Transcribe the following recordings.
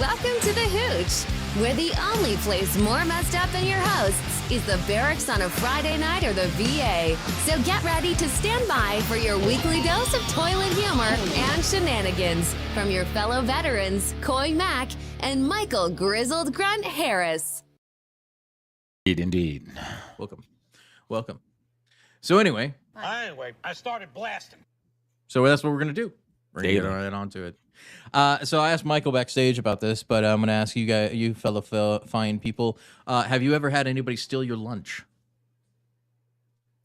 Welcome to the Hooch, where the only place more messed up than your hosts is the barracks on a Friday night or the VA. So get ready to stand by for your weekly dose of toilet humor and shenanigans from your fellow veterans, Coy Mack and Michael Grizzled Grunt Harris. Indeed. Welcome. So anyway, I started blasting. so that's what we're going to do. We're going to get right onto it. So I asked Michael backstage about this, but I'm going to ask you guys, you fellow fine people, have you ever had anybody steal your lunch?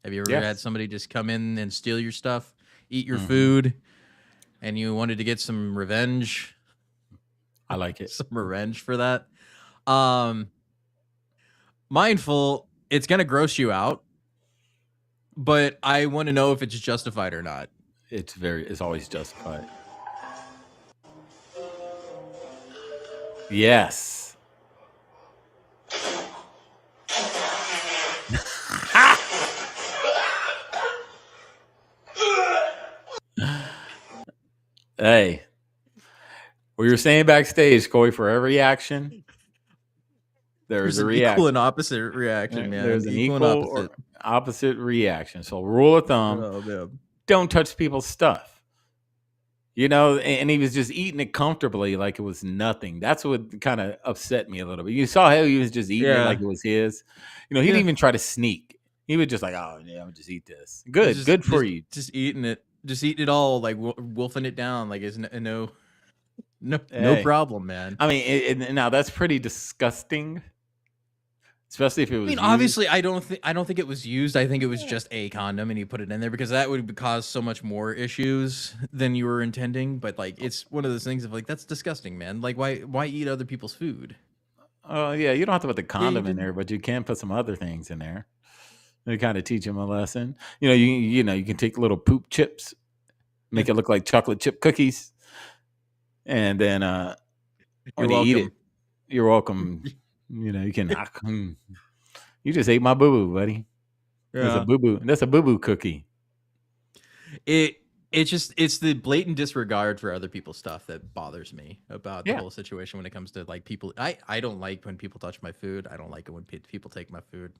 Have you ever had somebody just come in and steal your stuff, eat your food, and you wanted to get some revenge? I like it. Some revenge for that. Mindful, it's going to gross you out, but I want to know if it's justified or not. It's always justified. Yes. Hey, we were saying backstage, Coy, for every action, there's a reaction. Equal and opposite reaction, man. There's an equal equal and or opposite reaction. So, rule of thumb: don't touch people's stuff. You know, and he was just eating it comfortably like it was nothing. That's what kind of upset me a little bit. You saw how he was just eating it like it was his. You know, he didn't even try to sneak. He was just like, oh, yeah, I'm just eat this. Good for you. Just eating it all, like wolfing it down, like it's no problem, man. I mean, now that's pretty disgusting. Especially if it was. I mean, obviously, I don't think it was used. I think it was just a condom, and you put it in there because that would cause so much more issues than you were intending. But like, it's one of those things of like, that's disgusting, man. Like, why eat other people's food? Oh yeah, you don't have to put the condom in there, but you can put some other things in there. They kind of teach them a lesson. You know, you can take little poop chips, make it look like chocolate chip cookies, and then when you eat it, you're welcome. You know, you can. You just ate my boo boo, buddy. Yeah. That's a boo boo. That's a boo boo cookie. It's the blatant disregard for other people's stuff that bothers me about the whole situation when it comes to like people. I don't like when people touch my food. I don't like it when people take my food.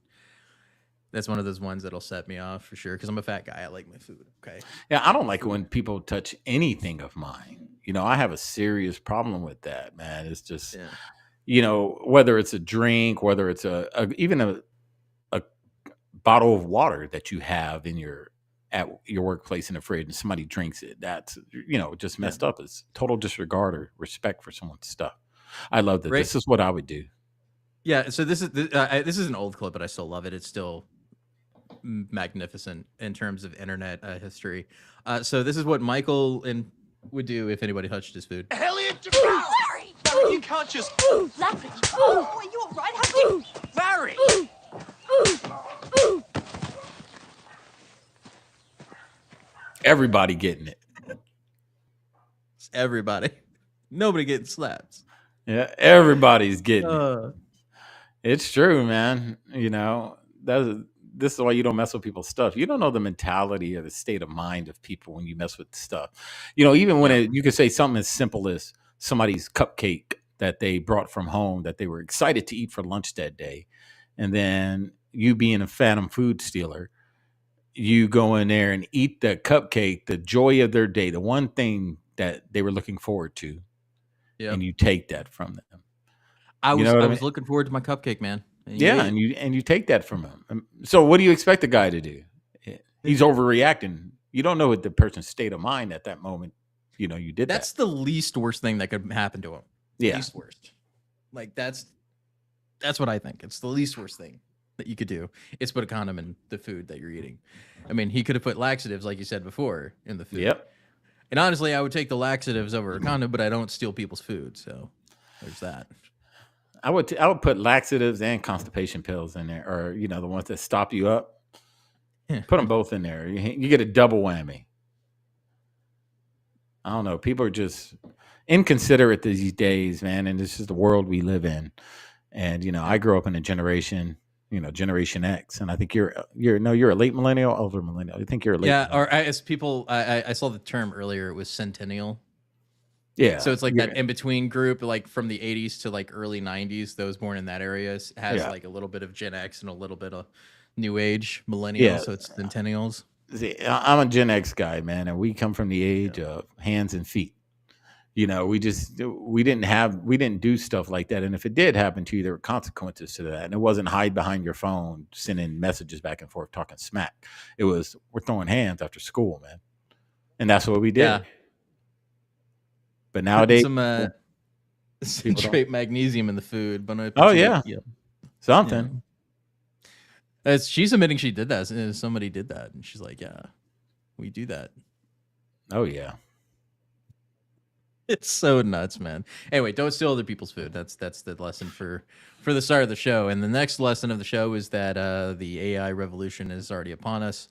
That's one of those ones that'll set me off for sure because I'm a fat guy. I like my food. Okay. Yeah, I don't like it when people touch anything of mine. You know, I have a serious problem with that, man. It's just. Yeah. You know, whether it's a drink, whether it's even a bottle of water that you have at your workplace in the fridge and somebody drinks it, that's, you know, just messed up. It's total disregard or respect for someone's stuff. I love that. Right. This is what I would do. Yeah. So this is an old clip, but I still love it. It's still magnificent in terms of internet history. So this is what Michael would do if anybody touched his food. Elliot, Barry, you can't just. Larry, are you all right? How do you... Barry! Everybody getting it. Everybody. Nobody getting slapped. Yeah, everybody's getting it. It's true, man. You know, this is why you don't mess with people's stuff. You don't know the mentality or the state of mind of people when you mess with stuff. You know, even when you could say something as simple as somebody's cupcake that they brought from home that they were excited to eat for lunch that day. And then you being a phantom food stealer, you go in there and eat the cupcake, the joy of their day, the one thing that they were looking forward to. Yep. And you take that from them. I was looking forward to my cupcake, man. And you take that from him. So what do you expect the guy to do? He's overreacting. You don't know what the person's state of mind at that moment. You know, you did That's the least worst thing that could happen to him. Yeah. Least worst. Like that's what I think. It's the least worst thing that you could do. It's put a condom in the food that you're eating. I mean, he could have put laxatives, like you said before, in the food. Yep. And honestly, I would take the laxatives over a condom, but I don't steal people's food, so there's that. I would put laxatives and constipation pills in there, or you know, the ones that stop you up. Put them both in there. You get a double whammy. I don't know. People are just inconsiderate these days, man, and this is the world we live in. And you know, I grew up in a generation, you know, Generation X, and I think you're a late millennial, older millennial. I think you're a late. Yeah, or as people, I saw the term earlier. It was centennial. Yeah. So it's like that in between group, like from the 80s to like early 90s. Those born in that area has like a little bit of Gen X and a little bit of New Age millennials. Yeah. So it's centennials. See, I'm a Gen X guy, man, and we come from the age of hands and feet. You know, we didn't do stuff like that. And if it did happen to you, there were consequences to that. And it wasn't hide behind your phone, sending messages back and forth, talking smack. It was, we're throwing hands after school, man. And that's what we did. Yeah. But nowadays, some citrate magnesium in the food. But something. She's admitting she did that. Somebody did that, and she's like, "Yeah, we do that." Oh yeah, it's so nuts, man. Anyway, don't steal other people's food. That's the lesson for the start of the show. And the next lesson of the show is that the AI revolution is already upon us,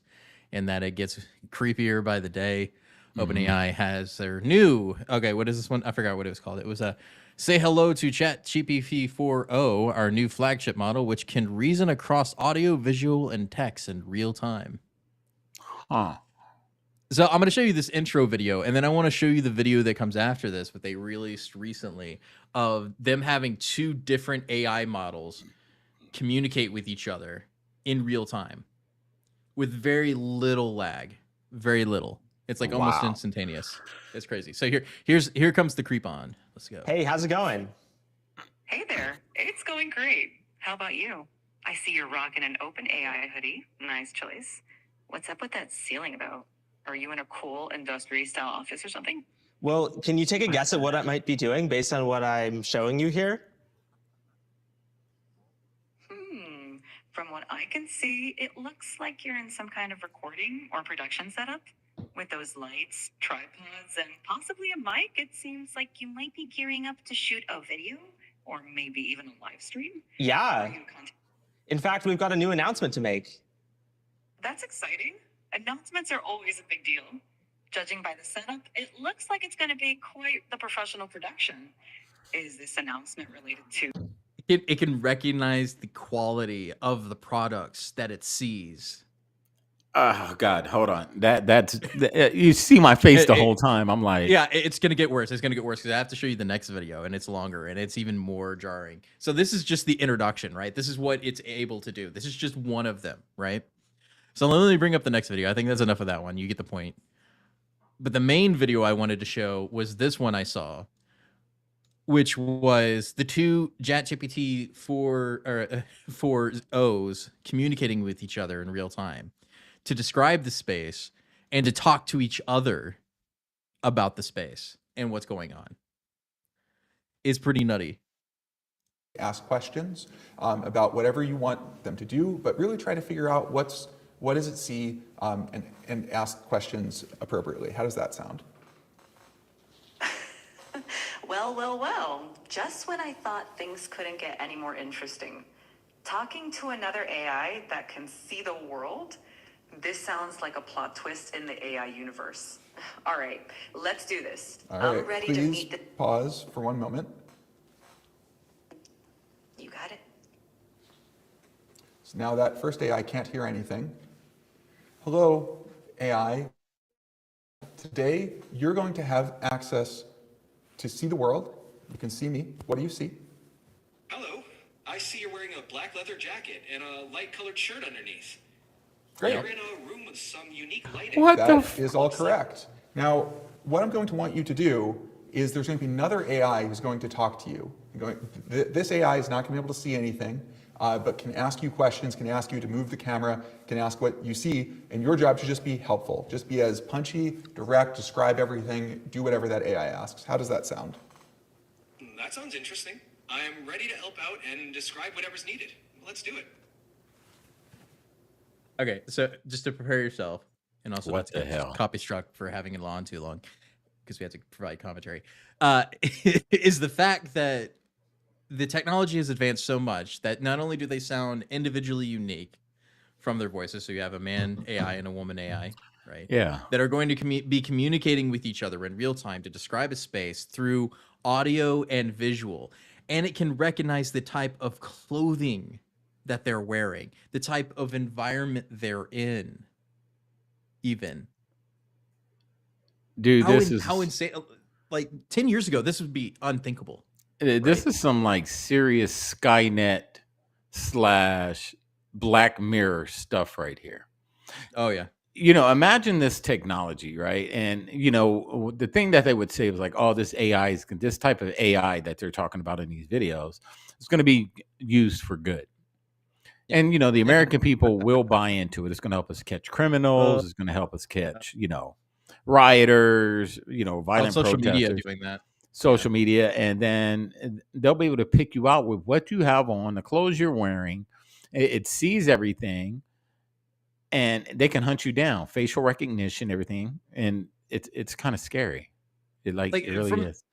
and that it gets creepier by the day. OpenAI has their new what is this one? I forgot what it was called. It was say hello to ChatGPT 4o, our new flagship model, which can reason across audio, visual, and text in real time. Huh. So I'm going to show you this intro video, and then I want to show you the video that comes after this, what they released recently, of them having two different AI models communicate with each other in real time with very little lag. Very little. It's like almost instantaneous. It's crazy. So here comes the creep on. Let's go. Hey, how's it going? Hey there. It's going great. How about you? I see you're rocking an OpenAI hoodie. Nice choice. What's up with that ceiling about? Are you in a cool industry-style office or something? Well, can you take a guess at what I might be doing based on what I'm showing you here? From what I can see, it looks like you're in some kind of recording or production setup. With those lights, tripods, and possibly a mic, it seems like you might be gearing up to shoot a video or maybe even a live stream. Yeah. In fact, we've got a new announcement to make. That's exciting. Announcements are always a big deal. Judging by the setup, it looks like it's going to be quite the professional production. Is this announcement related to... It can recognize the quality of the products that it sees. Oh God, hold on. That's you see my face the whole time. I'm like, yeah, it's gonna get worse. It's gonna get worse because I have to show you the next video, and it's longer and it's even more jarring. So this is just the introduction, right? This is what it's able to do. This is just one of them, right? So let me bring up the next video. I think that's enough of that one. You get the point. But the main video I wanted to show was this one I saw, which was the two ChatGPT 4Os communicating with each other in real time to describe the space and to talk to each other about the space and what's going on. It's pretty nutty. Ask questions about whatever you want them to do, but really try to figure out what does it see, and ask questions appropriately. How does that sound? Well. Just when I thought things couldn't get any more interesting. Talking to another AI that can see the world? This sounds like a plot twist in the AI universe. All right, let's do this. All right, I'm ready please to meet the... pause for one moment. You got it. So now that first AI can't hear anything. Hello, AI. Today, you're going to have access to see the world. You can see me. What do you see? Hello. I see you're wearing a black leather jacket and a light-colored shirt underneath. Great. You're in a room with some unique lighting. That is all correct. Now, what I'm going to want you to do is there's going to be another AI who's going to talk to you. This AI is not going to be able to see anything, but can ask you questions, can ask you to move the camera, can ask what you see, and your job should just be helpful. Just be as punchy, direct, describe everything, do whatever that AI asks. How does that sound? That sounds interesting. I'm ready to help out and describe whatever's needed. Let's do it. Okay, so just to prepare yourself, and also What not to the hell? copy struck for having it on too long, because we had to provide commentary, is the fact that the technology has advanced so much that not only do they sound individually unique from their voices, so you have a man AI and a woman AI, right? Yeah. That are going to be communicating with each other in real time to describe a space through audio and visual, and it can recognize the type of clothing that they're wearing, the type of environment they're in, even. Dude, How insane. like 10 years ago, this would be unthinkable. This is some like serious Skynet / Black Mirror stuff right here. Oh yeah. Imagine this technology, right? And the thing that they would say was like, oh, this type of AI that they're talking about in these videos is going to be used for good. Yeah. And the American people will buy into it. It's going to help us catch criminals. It's going to help us catch, rioters, violent social media protesters. doing that. Social media, and then they'll be able to pick you out with what you have on, the clothes you're wearing. It sees everything, and they can hunt you down, facial recognition, everything, and it's kind of scary. It really is.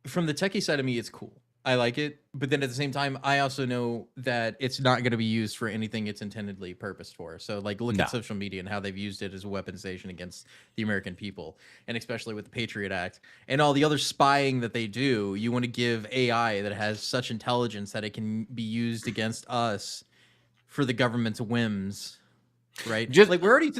From the techie side of me, it's cool. I like it, but then at the same time, I also know that it's not going to be used for anything it's intendedly purposed for. So, like, look at social media and how they've used it as a weaponization against the American people, and especially with the Patriot Act and all the other spying that they do. You want to give AI that has such intelligence that it can be used against us for the government's whims, right? Just like we're already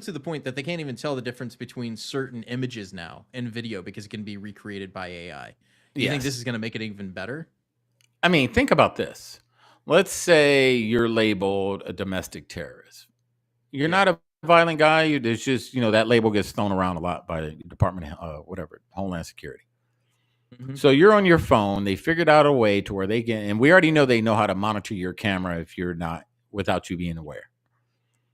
to the point that they can't even tell the difference between certain images now and video because it can be recreated by AI. You think this is going to make it even better? I mean, think about this. Let's say you're labeled a domestic terrorist. You're not a violent guy. It's just, that label gets thrown around a lot by the Department of Homeland Security. Mm-hmm. So you're on your phone. They figured out a way to where they can, and we already know they know how to monitor your camera if you're not, without you being aware.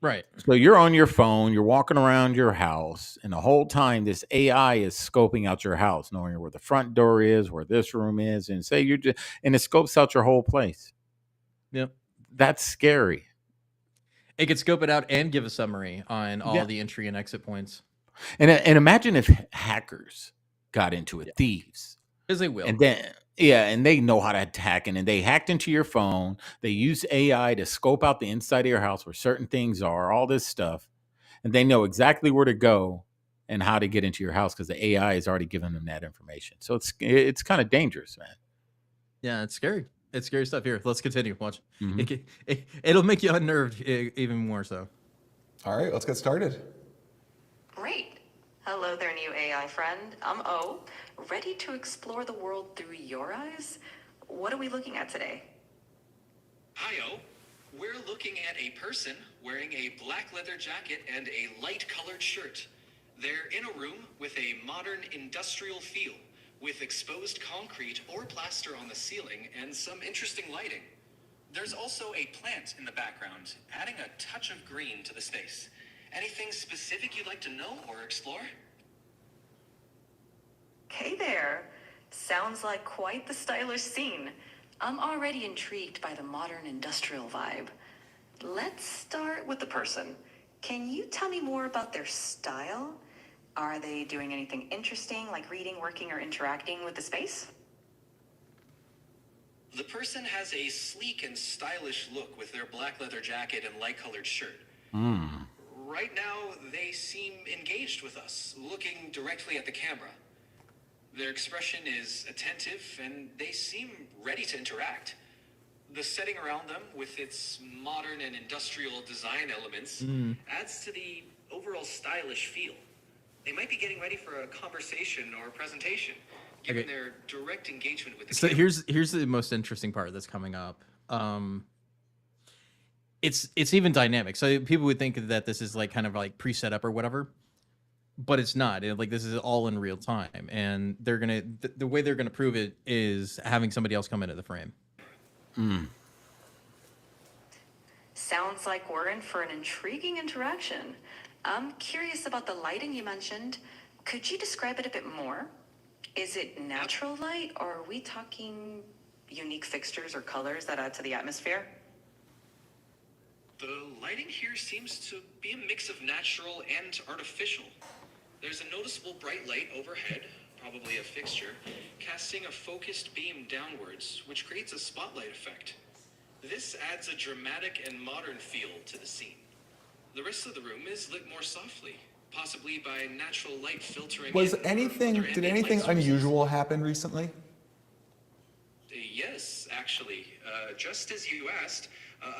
Right. So you're on your phone, you're walking around your house, and the whole time this AI is scoping out your house, knowing where the front door is, where this room is, and and it scopes out your whole place. Yep. That's scary. It could scope it out and give a summary on all the entry and exit points. And imagine if hackers got into it, thieves. Because they will. And then and they know how to hack, and they hacked into your phone. They use AI to scope out the inside of your house where certain things are, all this stuff, and they know exactly where to go and how to get into your house because the AI has already given them that information. So it's kind of dangerous, man. Yeah, it's scary. It's scary stuff. Here, let's continue. Watch. Mm-hmm. It'll make you unnerved even more so. All right, let's get started. Great. Hello there, new AI friend. I'm O, ready to explore the world through your eyes. What are we looking at today? Hi, O. We're looking at a person wearing a black leather jacket and a light-colored shirt. They're in a room with a modern industrial feel, with exposed concrete or plaster on the ceiling and some interesting lighting. There's also a plant in the background, adding a touch of green to the space. Anything specific you'd like to know or explore? Hey there. Sounds like quite the stylish scene. I'm already intrigued by the modern industrial vibe. Let's start with the person. Can you tell me more about their style? Are they doing anything interesting, like reading, working, or interacting with the space? The person has a sleek and stylish look with their black leather jacket and light-colored shirt. Right now, they seem engaged with us, looking directly at the camera. Their expression is attentive, and they seem ready to interact. The setting around them, with its modern and industrial design elements, adds to the overall stylish feel. They might be getting ready for a conversation or a presentation, given their direct engagement with the camera. Here's the most interesting part that's coming up. It's even dynamic. So people would think that this is like kind of like pre-set up or whatever, but it's not. Like this is all in real time, and they're gonna the way they're gonna prove it is having somebody else come into the frame. Sounds like we're in for an intriguing interaction. I'm curious about the lighting you mentioned. Could you describe it a bit more? Is it natural light, or are we talking unique fixtures or colors that add to the atmosphere? The lighting here seems to be a mix of natural and artificial. There's a noticeable bright light overhead, probably a fixture, casting a focused beam downwards, which creates a spotlight effect. This adds a dramatic and modern feel to the scene. The rest of the room is lit more softly, possibly by natural light filtering. Did anything unusual happen recently? Yes, actually. Just as you asked,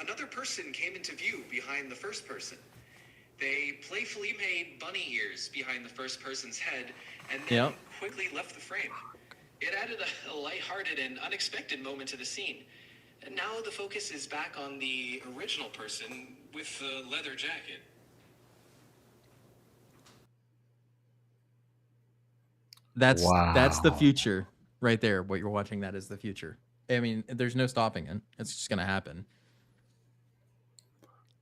another person came into view behind the first person. They playfully made bunny ears behind the first person's head and then quickly left the frame. It added a lighthearted and unexpected moment to the scene. And now the focus is back on the original person with the leather jacket. That's the future right there. What you're watching, that is the future. I mean, there's no stopping it. It's just going to happen.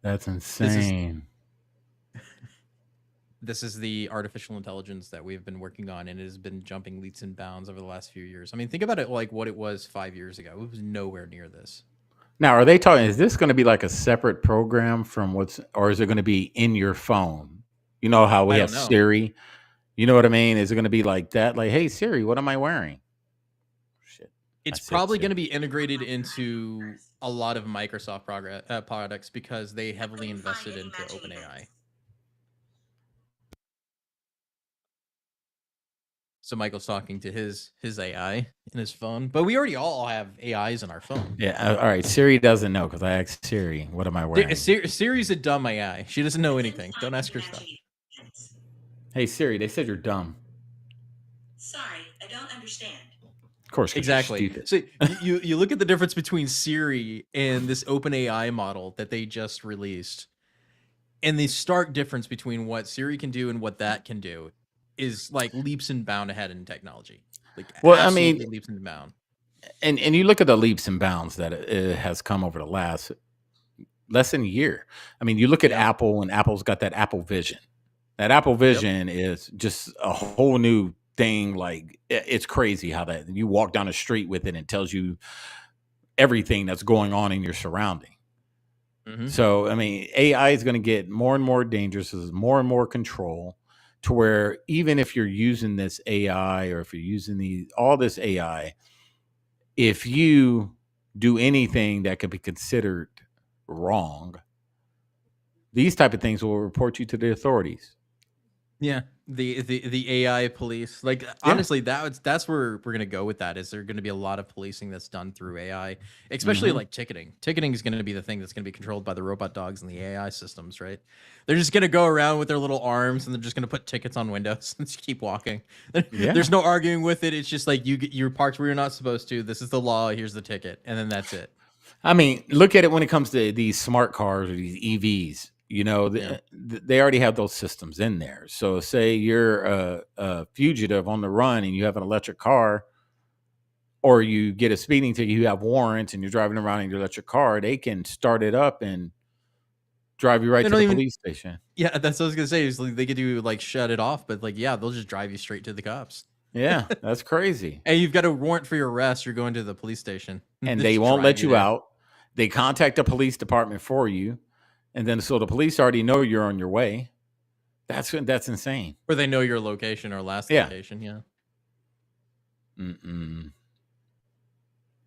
That's insane. This is the artificial intelligence that we've been working on, and it has been jumping leaps and bounds over the last few years. I mean, think about it like what it was 5 years ago. It was nowhere near this. Now, are they talking, is this going to be like a separate program from or is it going to be in your phone? You know how we have Siri? You know what I mean? Is it going to be like that? Like, hey, Siri, what am I wearing? Shit. It's probably going to be integrated into a lot of Microsoft products because they heavily invested into OpenAI. So Michael's talking to his AI in his phone, but we already all have AIs in our phone. Yeah. All right. Siri doesn't know because I asked Siri, what am I wearing? Siri's a dumb AI. She doesn't know anything. Don't ask her stuff. Hey, Siri, they said you're dumb. Sorry, I don't understand. Of course. Exactly. So you look at the difference between Siri and this OpenAI model that they just released, and the stark difference between what Siri can do and what that can do is like leaps and bounds ahead in technology. Like, well, I mean, leaps and bounds. And you look at the leaps and bounds that it has come over the last less than a year. I mean, you look at Apple, and Apple's got that Apple Vision. That Apple Vision is just a whole new thing. Like, it's crazy how that you walk down the street with it and it tells you everything that's going on in your surrounding. Mm-hmm. So, I mean, AI is going to get more and more dangerous. There's more and more control to where even if you're using this AI or if you're using all this AI, if you do anything that could be considered wrong, these type of things will report you to the authorities. Yeah, the AI police. Like, honestly, that's where we're gonna go with that. Is there going to be a lot of policing that's done through AI, especially like ticketing. Ticketing is going to be the thing that's going to be controlled by the robot dogs and the AI systems, right? They're just going to go around with their little arms and they're just going to put tickets on windows and just keep walking. There's no arguing with it. It's just like you're parked where you're not supposed to. This is the law. Here's the ticket, and then that's it. I mean, look at it when it comes to these smart cars or these EVs. You know, they already have those systems in there. So say you're a fugitive on the run and you have an electric car, or you get a speeding ticket, you have warrants and you're driving around in your electric car, they can start it up and drive you right to the police station. Yeah, that's what I was going to say. Is like they could do like shut it off, but like, yeah, they'll just drive you straight to the cops. Yeah, that's crazy. And you've got a warrant for your arrest. You're going to the police station. And they won't let you out. They contact the police department for you. And then, so the police already know you're on your way. That's insane. Or they know your location or last location. Yeah.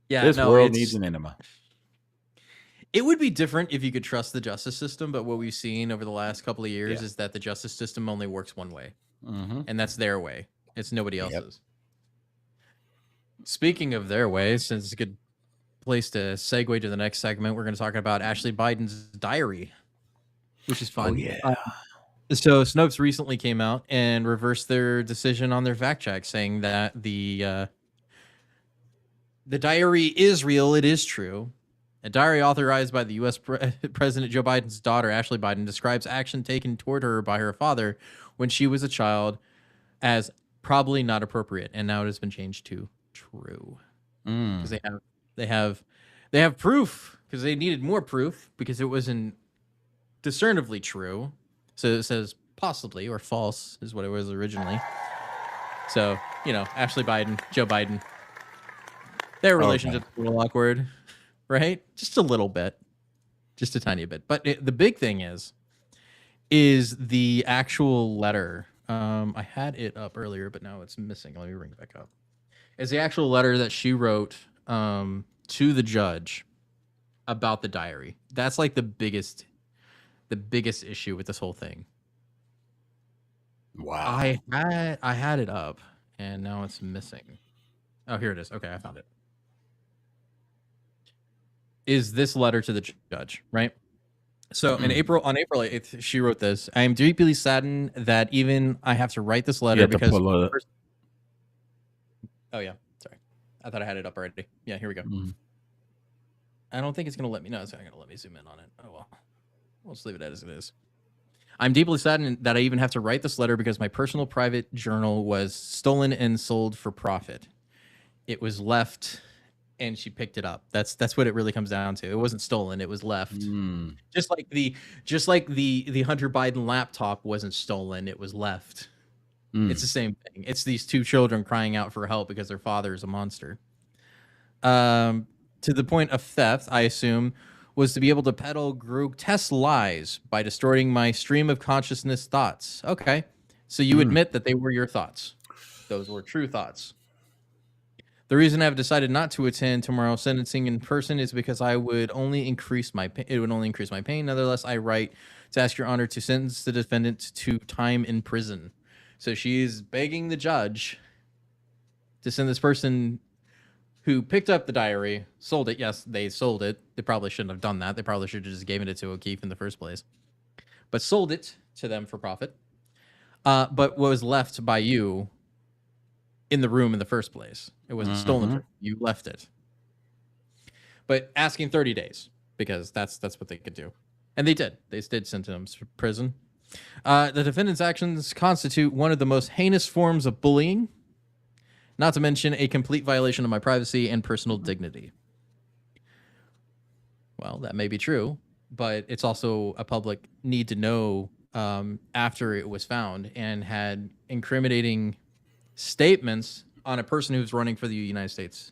Yeah. This world needs an enema. It would be different if you could trust the justice system, but what we've seen over the last couple of years is that the justice system only works one way, and that's their way. It's nobody else's. Speaking of their way, since it's a good place to segue to the next segment, we're going to talk about Ashley Biden's diary, which is fun. Oh, yeah. So Snopes recently came out and reversed their decision on their fact check, saying that the diary is real. It is true. A diary authorized by the U.S. President Joe Biden's daughter, Ashley Biden, describes action taken toward her by her father when she was a child as probably not appropriate, and now it has been changed to true. Because they have proof, because they needed more proof because it wasn't discernibly true. So it says possibly or false is what it was originally. So, you know, Ashley Biden, Joe Biden, their relationship's a little awkward, right? Just a little bit, just a tiny bit. But the big thing is the actual letter. I had it up earlier, but now it's missing. Let me bring it back up. It's the actual letter that she wrote to the judge about the diary. That's like the biggest issue with this whole thing. Wow. I had it up and now it's missing. Oh, here it is. Okay, I found it. Is this letter to the judge, right? So on April 8th, she wrote this. I am deeply saddened that even I have to write this letter because. Oh yeah, sorry. I thought I had it up already. Yeah, here we go. I don't think it's gonna let me. No, it's not gonna let me zoom in on it. Oh well, we'll just leave it as it is. I'm deeply saddened that I even have to write this letter because my personal private journal was stolen and sold for profit. It was left. And she picked it up. That's what it really comes down to. It wasn't stolen. It was left. Just like the Hunter Biden laptop wasn't stolen. It was left. It's the same thing. It's these two children crying out for help because their father is a monster. To the point of theft, I assume, was to be able to peddle grotesque lies by distorting my stream of consciousness thoughts. Okay, so you admit that they were your thoughts. Those were true thoughts. The reason I've decided not to attend tomorrow's sentencing in person is because I would only increase my pain. It would only increase my pain. Nevertheless, I write to ask your honor to sentence the defendant to time in prison. So she's begging the judge to send this person who picked up the diary, sold it. Yes, they sold it. They probably shouldn't have done that. They probably should have just given it to O'Keefe in the first place, but sold it to them for profit. But what was left by you in the room in the first place. It wasn't stolen. You left it. But asking 30 days because that's what they could do. And they did. They did send him to prison. The defendant's actions constitute one of the most heinous forms of bullying, not to mention a complete violation of my privacy and personal dignity. Well, that may be true, but it's also a public need to know after it was found and had incriminating statements on a person who's running for the United States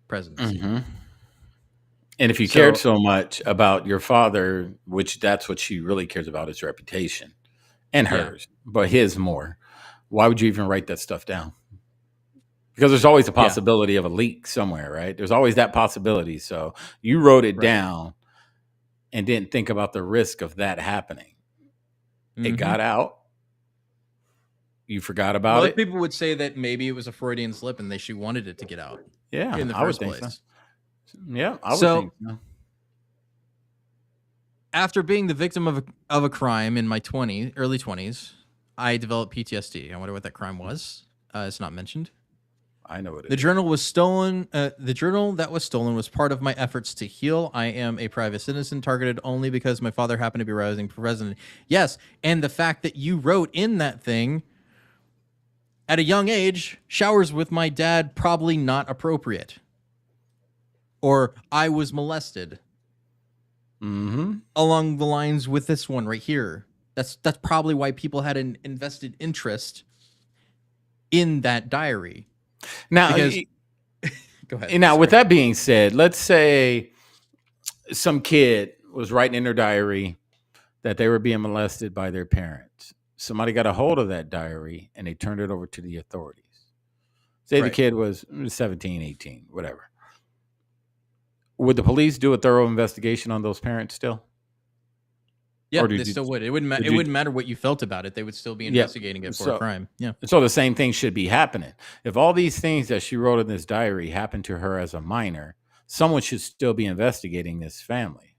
presidency. And if you cared so much about your father, which that's what she really cares about, his reputation and hers, but his more, why would you even write that stuff down? Because there's always a possibility of a leak somewhere, right? There's always that possibility. So you wrote it down and didn't think about the risk of that happening. It got out. You forgot about it. People would say that maybe it was a Freudian slip and she wanted it to get out. Yeah, in the first place. So. Yeah, I would think so. After being the victim of a crime in my early 20s, I developed PTSD. I wonder what that crime was. It's not mentioned. I know what it is. The journal was stolen. The journal that was stolen was part of my efforts to heal. I am a private citizen targeted only because my father happened to be rising for president. Yes, and the fact that you wrote in that thing at a young age, showers with my dad probably not appropriate. Or I was molested. Along the lines with this one right here. That's probably why people had an invested interest in that diary. Now, because, go ahead. Now, with that being said, let's say some kid was writing in their diary that they were being molested by their parents. Somebody got a hold of that diary and they turned it over to the authorities. Say the kid was 17, 18, whatever. Would the police do a thorough investigation on those parents still? Yeah, they still would. It wouldn't matter. It wouldn't matter what you felt about it. They would still be investigating it for a crime. Yeah. So the same thing should be happening. If all these things that she wrote in this diary happened to her as a minor, someone should still be investigating this family.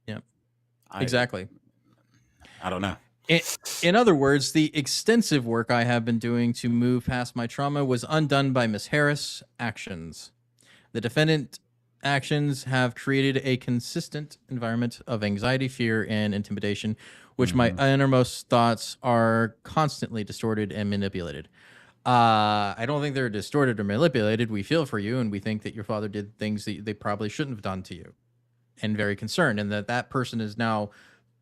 Yeah. Exactly. I don't know. In other words, the extensive work I have been doing to move past my trauma was undone by Ms. Harris' actions. The defendant actions have created a consistent environment of anxiety, fear, and intimidation, which my innermost thoughts are constantly distorted and manipulated. I don't think they're distorted or manipulated. We feel for you, and we think that your father did things that they probably shouldn't have done to you, and very concerned, and that person is now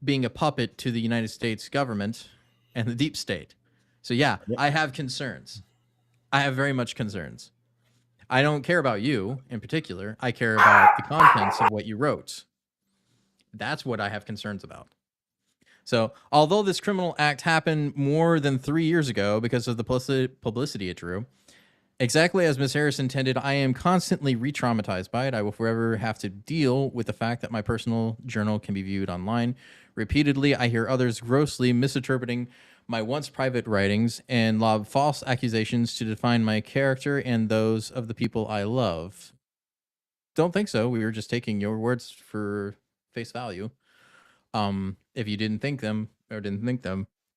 being a puppet to the United States government and the deep state. So I have concerns. I have very much concerns. I don't care about you in particular. I care about the contents of what you wrote. That's what I have concerns about. So, although this criminal act happened more than 3 years ago because of the publicity it drew, exactly as Ms. Harris intended, I am constantly re-traumatized by it. I will forever have to deal with the fact that my personal journal can be viewed online. Repeatedly, I hear others grossly misinterpreting my once private writings and lob false accusations to define my character and those of the people I love. Don't think so. We were just taking your words for face value. If you didn't think them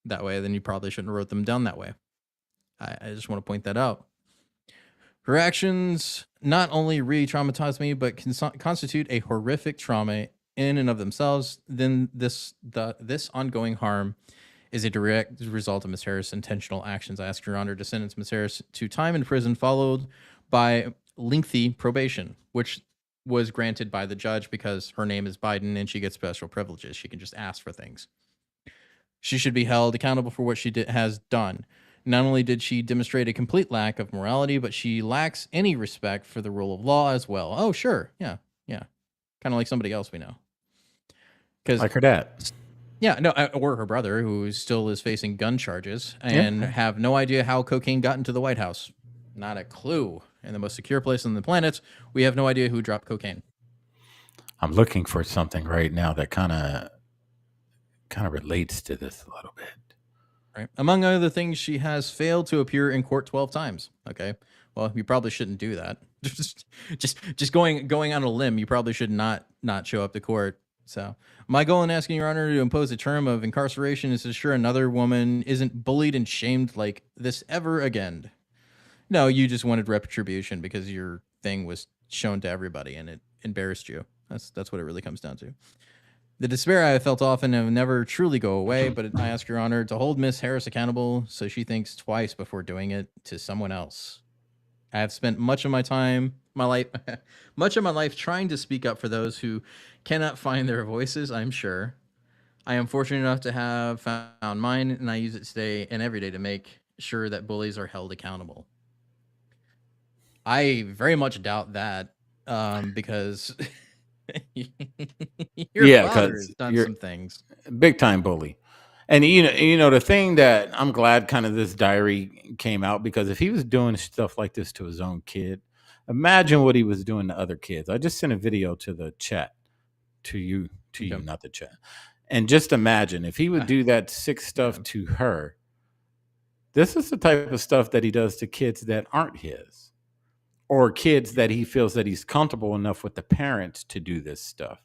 that way, then you probably shouldn't have wrote them down that way. I just want to point that out. Her actions not only re-traumatize me, but constitute a horrific trauma in and of themselves. Then this ongoing harm is a direct result of Ms. Harris' intentional actions. I ask Your Honor to sentence Ms. Harris to time in prison, followed by lengthy probation, which was granted by the judge because her name is Biden and she gets special privileges. She can just ask for things. She should be held accountable for what she has done. Not only did she demonstrate a complete lack of morality, but she lacks any respect for the rule of law as well. Oh, sure. Yeah. Kind of like somebody else we know. Like her dad. Yeah, no, or her brother, who still is facing gun charges and have no idea how cocaine got into the White House. Not a clue. In the most secure place on the planet, we have no idea who dropped cocaine. I'm looking for something right now that kind of relates to this a little bit. Right. Among other things, she has failed to appear in court 12 times. Okay. Well, you probably shouldn't do that. just going on a limb, you probably should not show up to court. So my goal in asking Your Honor to impose a term of incarceration is to ensure another woman isn't bullied and shamed like this ever again. No, you just wanted retribution because your thing was shown to everybody and it embarrassed you. That's what it really comes down to. The despair I have felt often and never truly go away, but I ask Your Honor to hold Miss Harris accountable so she thinks twice before doing it to someone else. I have spent much of my life trying to speak up for those who cannot find their voices, I'm sure. I am fortunate enough to have found mine, and I use it today and every day to make sure that bullies are held accountable. I very much doubt that because your father has done some things. Big time bully. And you know the thing that I'm glad kind of this diary came out, because if he was doing stuff like this to his own kid, imagine what he was doing to other kids. I just sent a video to the chat, to you, not the chat. And just imagine if he would do that sick stuff to her. This is the type of stuff that he does to kids that aren't his, or kids that he feels that he's comfortable enough with the parents to do this stuff.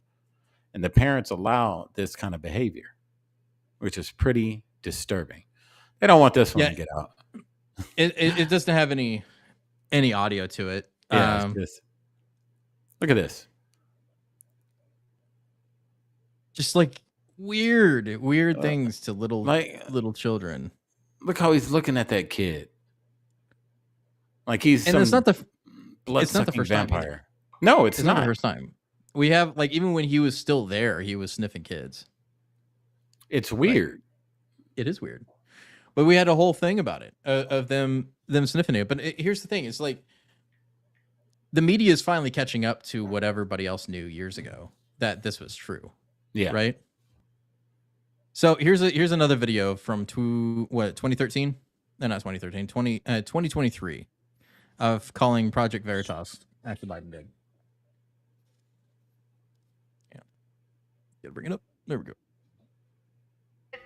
And the parents allow this kind of behavior, which is pretty disturbing. They don't want this one to get out. It doesn't have any audio to it. Yeah, look at this. Just like weird things to little children. Look how he's looking at that kid. Like he's it's not the blood-sucking first vampire. Time No, it's not the first time. We have, like, even when he was still there, he was sniffing kids. It's weird. Like, it is weird. But we had a whole thing about it, of them sniffing it. But here's the thing. It's like the media is finally catching up to what everybody else knew years ago, that this was true. Yeah. Right? So here's another video from 2013? No, not 2013. 2023 of calling Project Veritas after Biden did. Yeah. Gotta bring it up. There we go.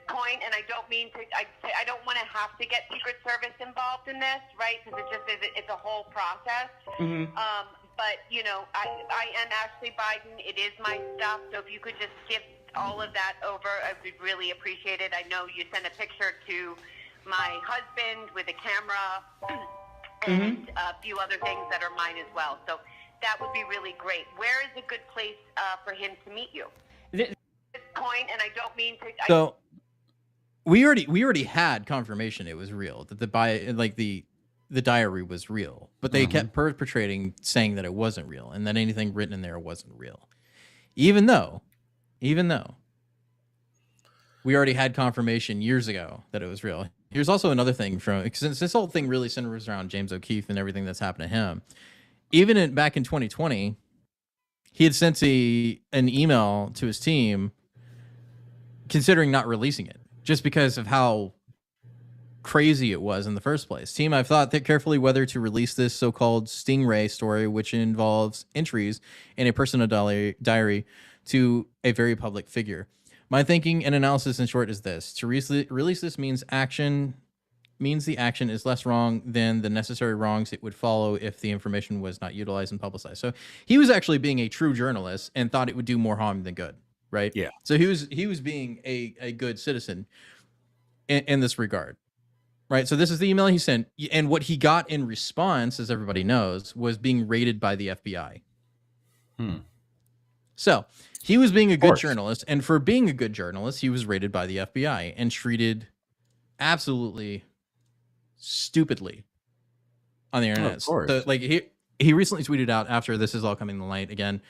Point, and I don't mean to. I don't want to have to get Secret Service involved in this, right? Because it's a whole process. Mm-hmm. But you know, I am Ashley Biden. It is my stuff. So if you could just give all of that over, I would really appreciate it. I know you sent a picture to my husband with a camera and a few other things that are mine as well. So that would be really great. Where is a good place for him to meet you? At this point, and I don't mean to. So. We already had confirmation it was real, that the diary was real, but they kept perpetrating, saying that it wasn't real and that anything written in there wasn't real, even though we already had confirmation years ago that it was real. Here's also another thing since this whole thing really centers around James O'Keefe and everything that's happened to him. Even back in 2020, he had sent an email to his team considering not releasing it, just because of how crazy it was in the first place. Team, I've thought carefully whether to release this so-called Stingray story, which involves entries in a personal diary to a very public figure. My thinking and analysis in short is this: to release this means the action is less wrong than the necessary wrongs it would follow if the information was not utilized and publicized. So he was actually being a true journalist and thought it would do more harm than good. right? Yeah. So he was being a good citizen in this regard, right? So this is the email he sent, and what he got in response, as everybody knows, was being raided by the FBI. So he was being a good journalist, and for being a good journalist, he was raided by the FBI and treated absolutely stupidly on the internet. Of course. So, like he recently tweeted out, after this is all coming to light again,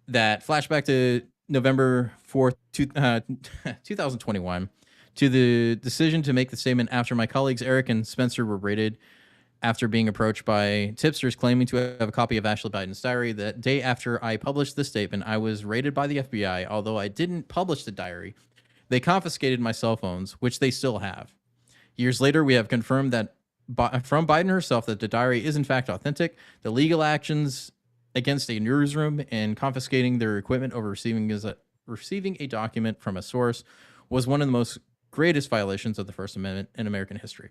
that flashback to November 4th, 2021, to the decision to make the statement after my colleagues Eric and Spencer were raided after being approached by tipsters claiming to have a copy of Ashley Biden's diary. That day after I published this statement, I was raided by the FBI. Although I didn't publish the diary, they confiscated my cell phones, which they still have. Years later, we have confirmed that from Biden herself that the diary is in fact authentic. The legal actions against a newsroom and confiscating their equipment over receiving a document from a source was one of the most greatest violations of the First Amendment in American history.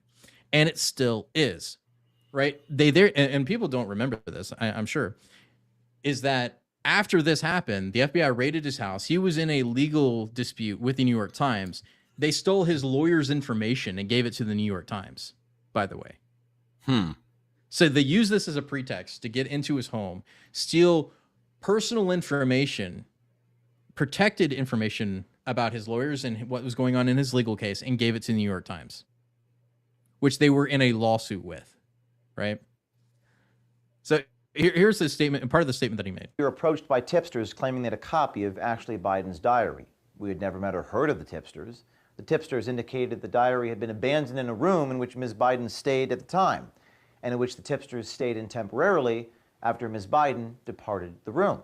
And it still is, right? And people don't remember this, I'm sure, is that after this happened, the FBI raided his house. He was in a legal dispute with the New York Times. They stole his lawyer's information and gave it to the New York Times, by the way. So they use this as a pretext to get into his home, steal personal information, protected information about his lawyers and what was going on in his legal case, and gave it to the New York Times, which they were in a lawsuit with, right? So here's the statement, and part of the statement that he made. We were approached by tipsters claiming they had a copy of Ashley Biden's diary. We had never met or heard of the tipsters. The tipsters indicated the diary had been abandoned in a room in which Ms. Biden stayed at the time, and in which the tipsters stayed in temporarily after Ms. Biden departed the room.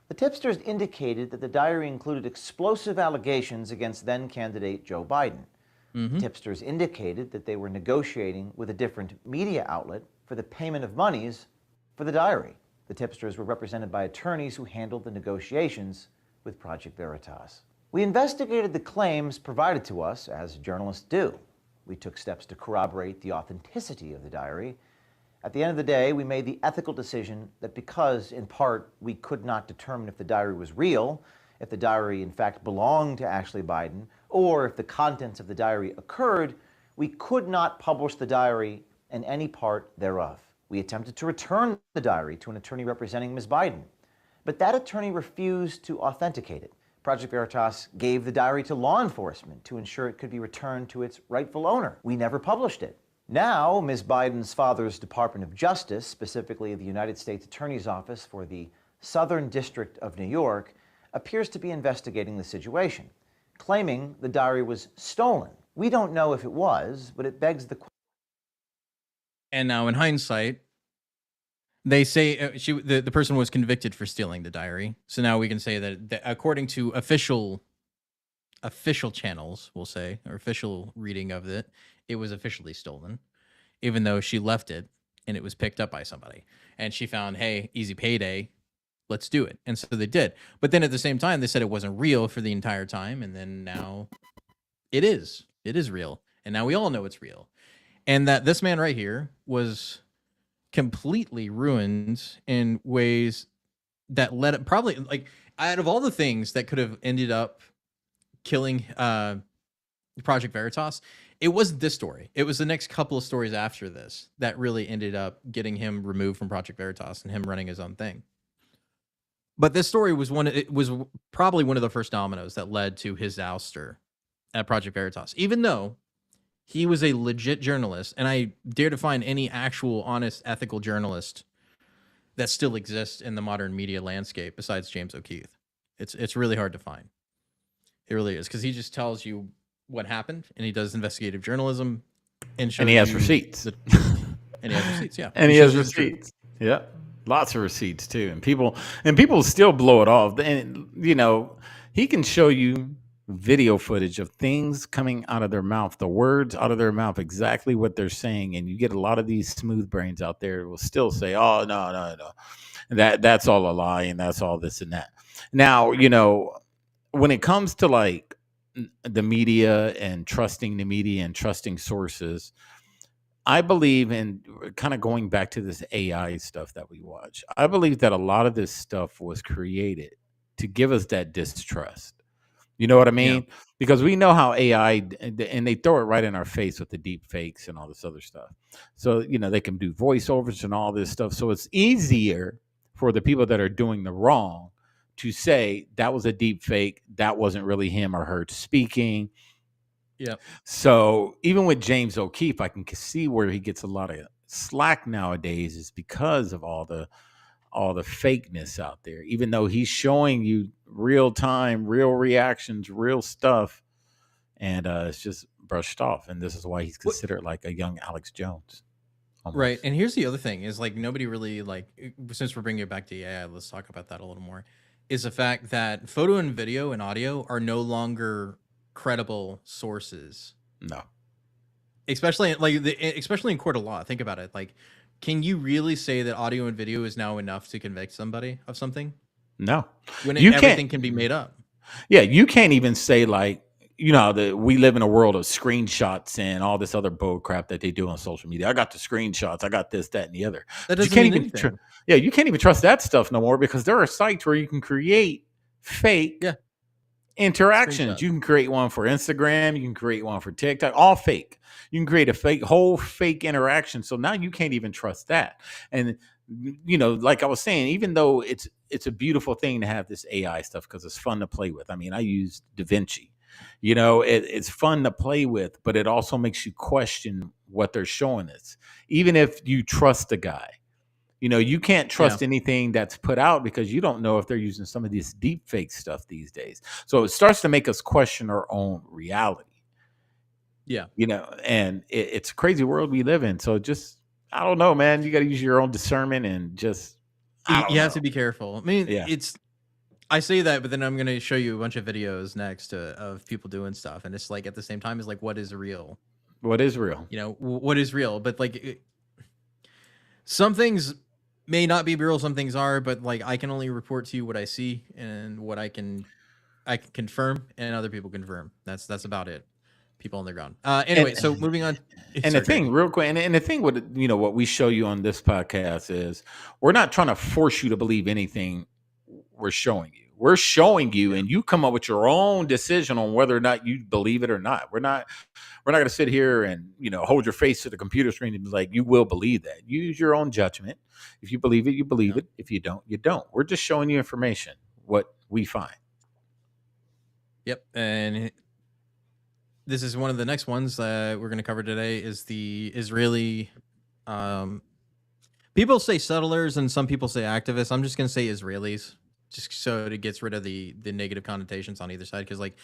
The tipsters indicated that the diary included explosive allegations against then-candidate Joe Biden. The tipsters indicated that they were negotiating with a different media outlet for the payment of monies for the diary. The tipsters were represented by attorneys who handled the negotiations with Project Veritas. We investigated the claims provided to us, as journalists do. We took steps to corroborate the authenticity of the diary. At the end of the day, we made the ethical decision that because, in part, we could not determine if the diary was real, if the diary in fact belonged to Ashley Biden, or if the contents of the diary occurred, we could not publish the diary and any part thereof. We attempted to return the diary to an attorney representing Ms. Biden, but that attorney refused to authenticate it. Project Veritas gave the diary to law enforcement to ensure it could be returned to its rightful owner. We never published it. Now, Ms. Biden's father's Department of Justice, specifically the United States Attorney's Office for the Southern District of New York, appears to be investigating the situation, claiming the diary was stolen. We don't know if it was, but it begs the question. And now, in hindsight, they say the person was convicted for stealing the diary. So now we can say that according to official channels, we'll say, or official reading of it, it was officially stolen, even though she left it and it was picked up by somebody. And she found, hey, easy payday, let's do it. And so they did. But then at the same time, they said it wasn't real for the entire time. And then now it is. It is real. And now we all know it's real. And that this man right here was completely ruined in ways that led it, probably, like, out of all the things that could have ended up killing Project Veritas, it wasn't this story. It was the next couple of stories after this that really ended up getting him removed from Project Veritas and him running his own thing. But this story was probably one of the first dominoes that led to his ouster at Project Veritas, even though he was a legit journalist, and I dare to find any actual, honest, ethical journalist that still exists in the modern media landscape besides James O'Keefe. It's really hard to find. It really is, because he just tells you what happened, and he does investigative journalism, and he has receipts. And he has receipts, yeah. And he has receipts. Yeah. Lots of receipts too. And people still blow it off. And you know, he can show you video footage of things coming out of their mouth, the words out of their mouth, exactly what they're saying. And you get a lot of these smooth brains out there who will still say, oh, no. That's all a lie, and that's all this and that. Now, you know, when it comes to like the media and trusting the media and trusting sources, I believe in kind of going back to this AI stuff that we watch. I believe that a lot of this stuff was created to give us that distrust. You know what I mean? Yeah. Because we know how AI, and they throw it right in our face with the deep fakes and all this other stuff. So, they can do voiceovers and all this stuff. So it's easier for the people that are doing the wrong to say that was a deep fake. That wasn't really him or her speaking. Yeah. So even with James O'Keefe, I can see where he gets a lot of slack nowadays is because of all the fakeness out there, even though he's showing you real time, real reactions, real stuff. And it's just brushed off. And this is why he's considered like a young Alex Jones. Almost. Right. And here's the other thing is like nobody really since we're bringing it back to AI, let's talk about that a little more, is the fact that photo and video and audio are no longer credible sources. No. Especially in court of law. Think about it. Like, can you really say that audio and video is now enough to convict somebody of something? No. When everything can be made up. Yeah, you can't even say like, that we live in a world of screenshots and all this other bull crap that they do on social media. I got the screenshots. I got this, that, and the other. That doesn't mean anything. You can't even trust that stuff no more because there are sites where you can create fake interactions. You can create one for Instagram. You can create one for TikTok. All fake. You can create a whole fake interaction. So now you can't even trust that. And like I was saying, even though it's a beautiful thing to have this AI stuff because it's fun to play with. I mean, I use DaVinci. It's fun to play with, but it also makes you question what they're showing us. Even if you trust the guy, you can't trust anything that's put out because you don't know if they're using some of this deep fake stuff these days. So it starts to make us question our own reality. Yeah. And it's a crazy world we live in. So just, I don't know, man, you got to use your own discernment and just, you have to be careful. I mean, I say that, but then I'm going to show you a bunch of videos next of people doing stuff. And it's like, at the same time, it's like, what is real? What is real? What is real? But like, some things may not be real. Some things are, but like, I can only report to you what I see and what I can confirm, and other people confirm. That's about it. People on the ground. Anyway, so moving on. And the thing, real quick, and the thing with what we show you on this podcast is we're not trying to force you to believe anything we're showing you. We're showing you, and you come up with your own decision on whether or not you believe it or not. We're not going to sit here and hold your face to the computer screen and be like, you will believe that. Use your own judgment. If you believe it, you believe it. If you don't, you don't. We're just showing you information, what we find. Yep, and this is one of the next ones that we're going to cover today is the Israeli, people say settlers and some people say activists. I'm just going to say Israelis just so it gets rid of the negative connotations on either side. Cause like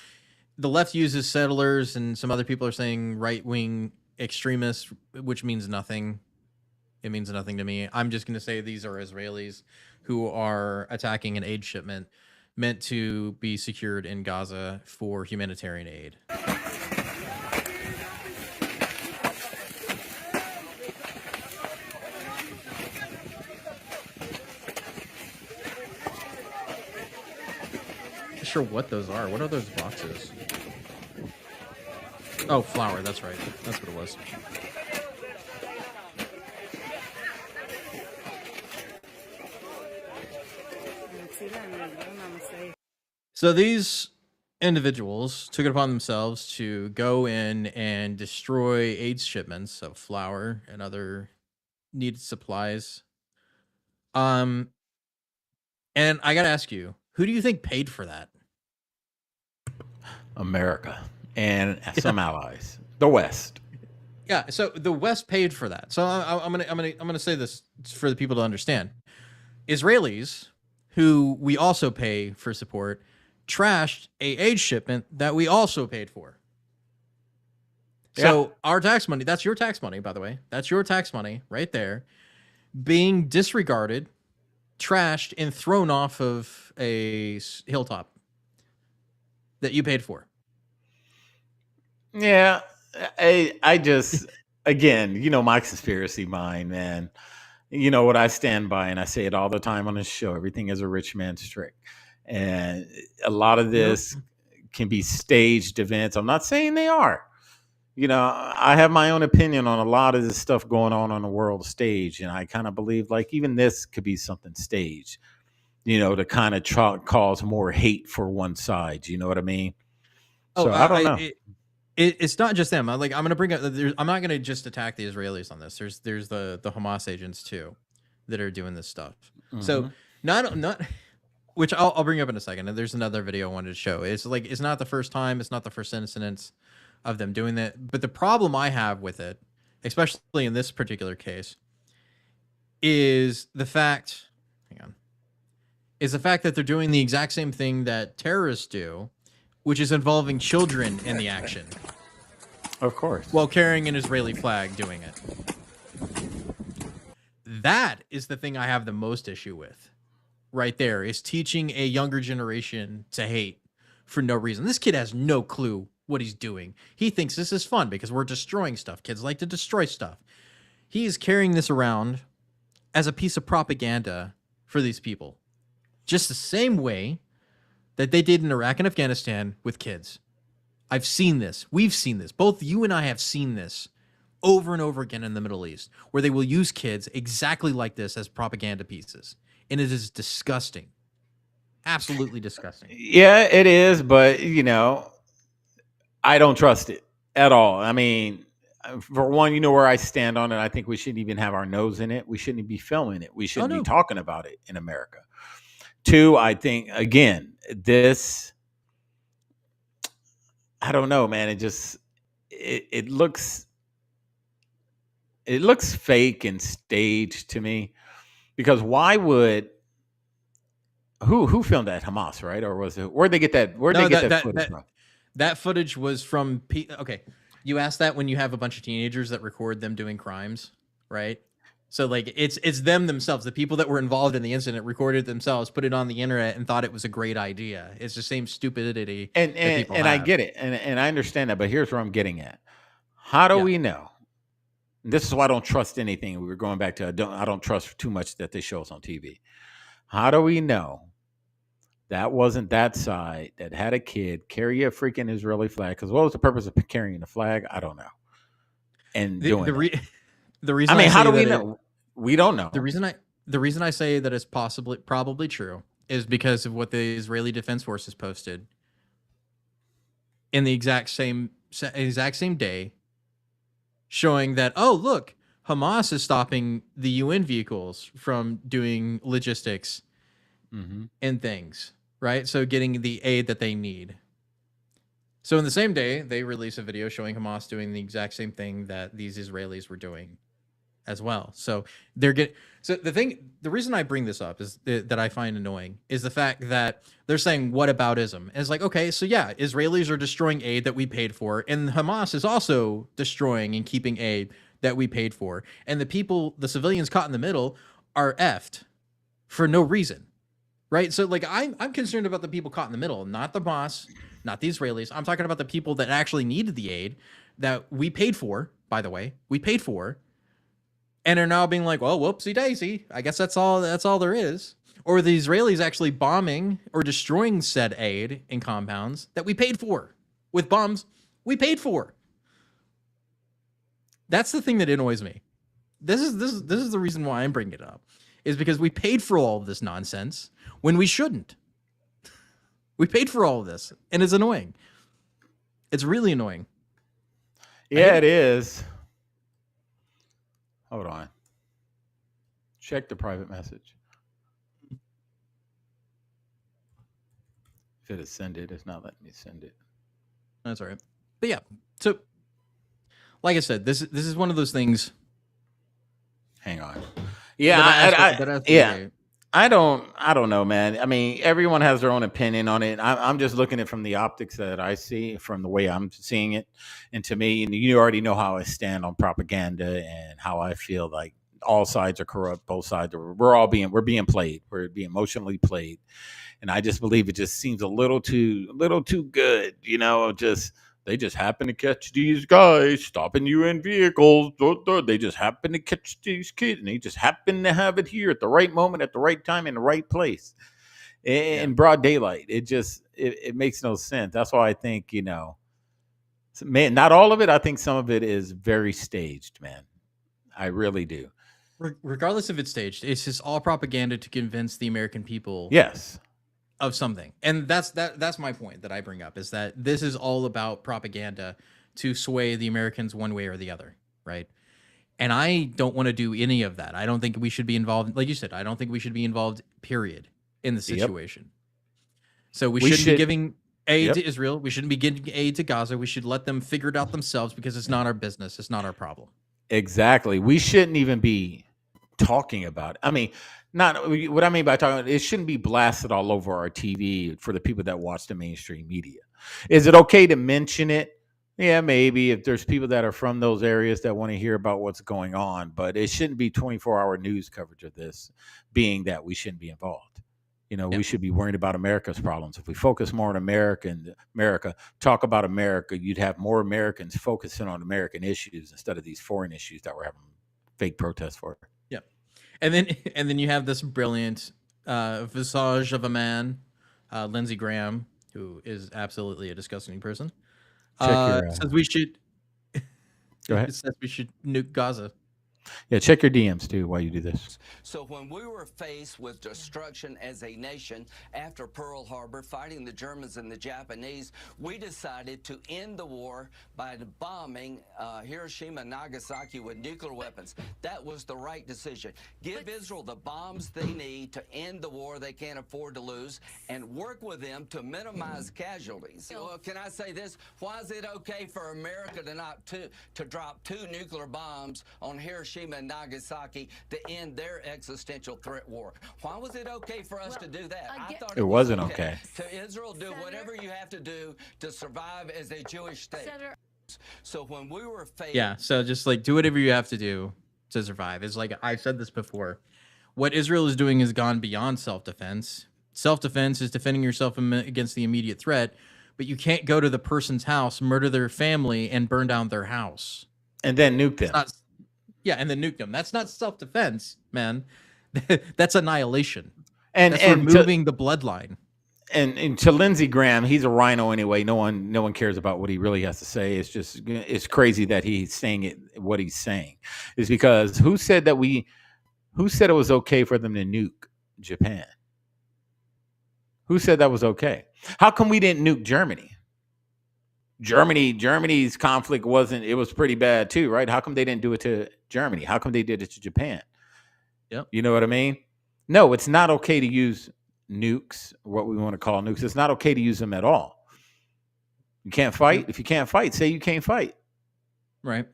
the left uses settlers and some other people are saying right-wing extremists, which means nothing. It means nothing to me. I'm just going to say these are Israelis who are attacking an aid shipment meant to be secured in Gaza for humanitarian aid. Not sure what those are. What are those boxes? Oh, flour. That's right. That's what it was. So these individuals took it upon themselves to go in and destroy aid shipments of flour and other needed supplies. And I got to ask you, who do you think paid for that? America and some allies, the West. Yeah, so the West paid for that. So I'm gonna say this for the people to understand. Israelis, who we also pay for support, trashed a aid shipment that we also paid for. So our tax money, that's your tax money, by the way. That's your tax money right there, being disregarded, trashed, and thrown off of a hilltop that you paid for. Yeah, I just, again, my conspiracy mind, man. You know what I stand by, and I say it all the time on this show. Everything is a rich man's trick. And a lot of this can be staged events. I'm not saying they are. I have my own opinion on a lot of this stuff going on the world stage. And I kind of believe like even this could be something staged. to kind of cause more hate for one side. You know what I mean? So Oh, I don't know. It's not just them. I'm going to bring up. I'm not going to just attack the Israelis on this. There's the Hamas agents too that are doing this stuff. So not which I'll bring up in a second. And there's another video I wanted to show. It's not the first time. It's not the first incidence of them doing that. But the problem I have with it, especially in this particular case, is the fact. Hang on. Is the fact that they're doing the exact same thing that terrorists do, which is involving children in the action. Of course. While carrying an Israeli flag doing it. That is the thing I have the most issue with. Right there is teaching a younger generation to hate for no reason. This kid has no clue what he's doing. He thinks this is fun because we're destroying stuff. Kids like to destroy stuff. He is carrying this around as a piece of propaganda for these people. Just the same way that they did in Iraq and Afghanistan with kids. I've seen this. We've seen this. Both you and I have seen this over and over again in the Middle East, where they will use kids exactly like this as propaganda pieces. And it is disgusting. Absolutely disgusting. Yeah, it is. But, I don't trust it at all. I mean, for one, you know where I stand on it. I think we shouldn't even have our nose in it. We shouldn't be filming it. We shouldn't be talking about it in America. Two, I think, again, this, I don't know, man. It looks fake and staged to me, because why would, who filmed that? Hamas, right? Or was it, where'd they get that? Where'd they get that footage from? That footage was from, okay. You asked that when you have a bunch of teenagers that record them doing crimes, right? So it's them themselves, the people that were involved in the incident recorded themselves, put it on the internet, and thought it was a great idea. It's the same stupidity. And I get it, and I understand that, but here's where I'm getting at. How do we know? This is why I don't trust anything. We were going back to I don't trust too much that they show us on TV. How do we know that wasn't that side that had a kid carry a freaking Israeli flag? Because what was the purpose of carrying the flag? I don't know. And the reason, I mean, how do we know? We don't know. The reason I say that it's probably true is because of what the Israeli Defense Forces posted in the exact same day, showing that, oh, look, Hamas is stopping the UN vehicles from doing logistics and things, right? So getting the aid that they need. So in the same day, they release a video showing Hamas doing the exact same thing that these Israelis were doing as well. So the reason I bring this up is that I find annoying is the fact that they're saying whataboutism. And it's like, okay, so yeah, Israelis are destroying aid that we paid for, and Hamas is also destroying and keeping aid that we paid for. And the civilians caught in the middle are effed for no reason. Right? So I'm concerned about the people caught in the middle, not the Hamas, not the Israelis. I'm talking about the people that actually needed the aid that we paid for, by the way. We paid for. And are now being like, well, whoopsie daisy. I guess that's all there is. Or the Israelis actually bombing or destroying said aid in compounds that we paid for with bombs we paid for. That's the thing that annoys me. This is the reason why I'm bringing it up, is because we paid for all of this nonsense when we shouldn't. We paid for all of this, and it's annoying. It's really annoying. Yeah, it is. Hold on. Check the private message. If it is send it, it's not letting me send it. That's all right. But yeah, so like I said, this is one of those things. Hang on. Yeah, I don't know, man. I mean, everyone has their own opinion on it. I'm just looking at it from the optics that I see, from the way I'm seeing it. And to me, and you already know how I stand on propaganda and how I feel like all sides are corrupt, both sides we're being played. We're being emotionally played. And I just believe it just seems a little too good, they just happen to catch these guys stopping UN vehicles. They just happen to catch these kids, and they just happen to have it here at the right moment, at the right time, in the right place, in broad daylight. It makes no sense. That's why I think, man, not all of it. I think some of it is very staged, man. I really do. regardless if it's staged, it's just all propaganda to convince the American people. Yes. Of something, and that's my point that I bring up, is that this is all about propaganda to sway the Americans one way or the other, right? And I don't want to do any of that. I don't think we should be involved. Like you said, I don't think we should be involved, period, in the situation. So we shouldn't be giving aid to Israel. We shouldn't be giving aid to Gaza. We should let them figure it out themselves, because it's not our business. It's not our problem. Exactly. We shouldn't even be talking about it. I mean, not what I mean by talking about it shouldn't be blasted all over our TV for the people that watch the mainstream media. Is it okay to mention it? Yeah, maybe if there's people that are from those areas that want to hear about what's going on, but it shouldn't be 24-hour news coverage of this, being that we shouldn't be involved. You know, we should be worried about America's problems. If we focus more on America, talk about America, you'd have more Americans focusing on American issues instead of these foreign issues that we're having fake protests for. Yeah. And then you have this brilliant visage of a man, Lindsey Graham, who is absolutely a disgusting person. Says we should. Go ahead. It says we should nuke Gaza. Yeah, check your DMs too while you do this. So when we were faced with destruction as a nation after Pearl Harbor, fighting the Germans and the Japanese, we decided to end the war by bombing Hiroshima and Nagasaki with nuclear weapons. That was the right decision. Give Israel the bombs they need to end the war they can't afford to lose, and work with them to minimize casualties. Well, can I say this? Why is it okay for America to drop 2 nuclear bombs on Hiroshima and Nagasaki to end their existential threat war? Why was it okay for us to do that? I thought it wasn't okay. To Israel, do whatever you have to do to survive as a Jewish state. So when we were faced... Yeah, so just like do whatever you have to do to survive. It's like I've said this before. What Israel is doing has gone beyond self-defense. Self-defense is defending yourself against the immediate threat, but you can't go to the person's house, murder their family, and burn down their house. And then nuke them. Yeah, and then nuke them. That's not self-defense, man. That's annihilation. And that's removing the bloodline. And to Lindsey Graham, he's a rhino anyway. No one cares about what he really has to say. It's crazy that he's saying it. What he's saying is because who said it was okay for them to nuke Japan? Who said that was okay? How come we didn't nuke Germany? Germany's conflict it was pretty bad too, right? How come they didn't do it to Germany? How come they did it to Japan? Yep. You know what I mean? No, it's not okay to use nukes, what we want to call nukes. It's not okay to use them at all. You can't fight. If you can't fight, say you can't fight. Right.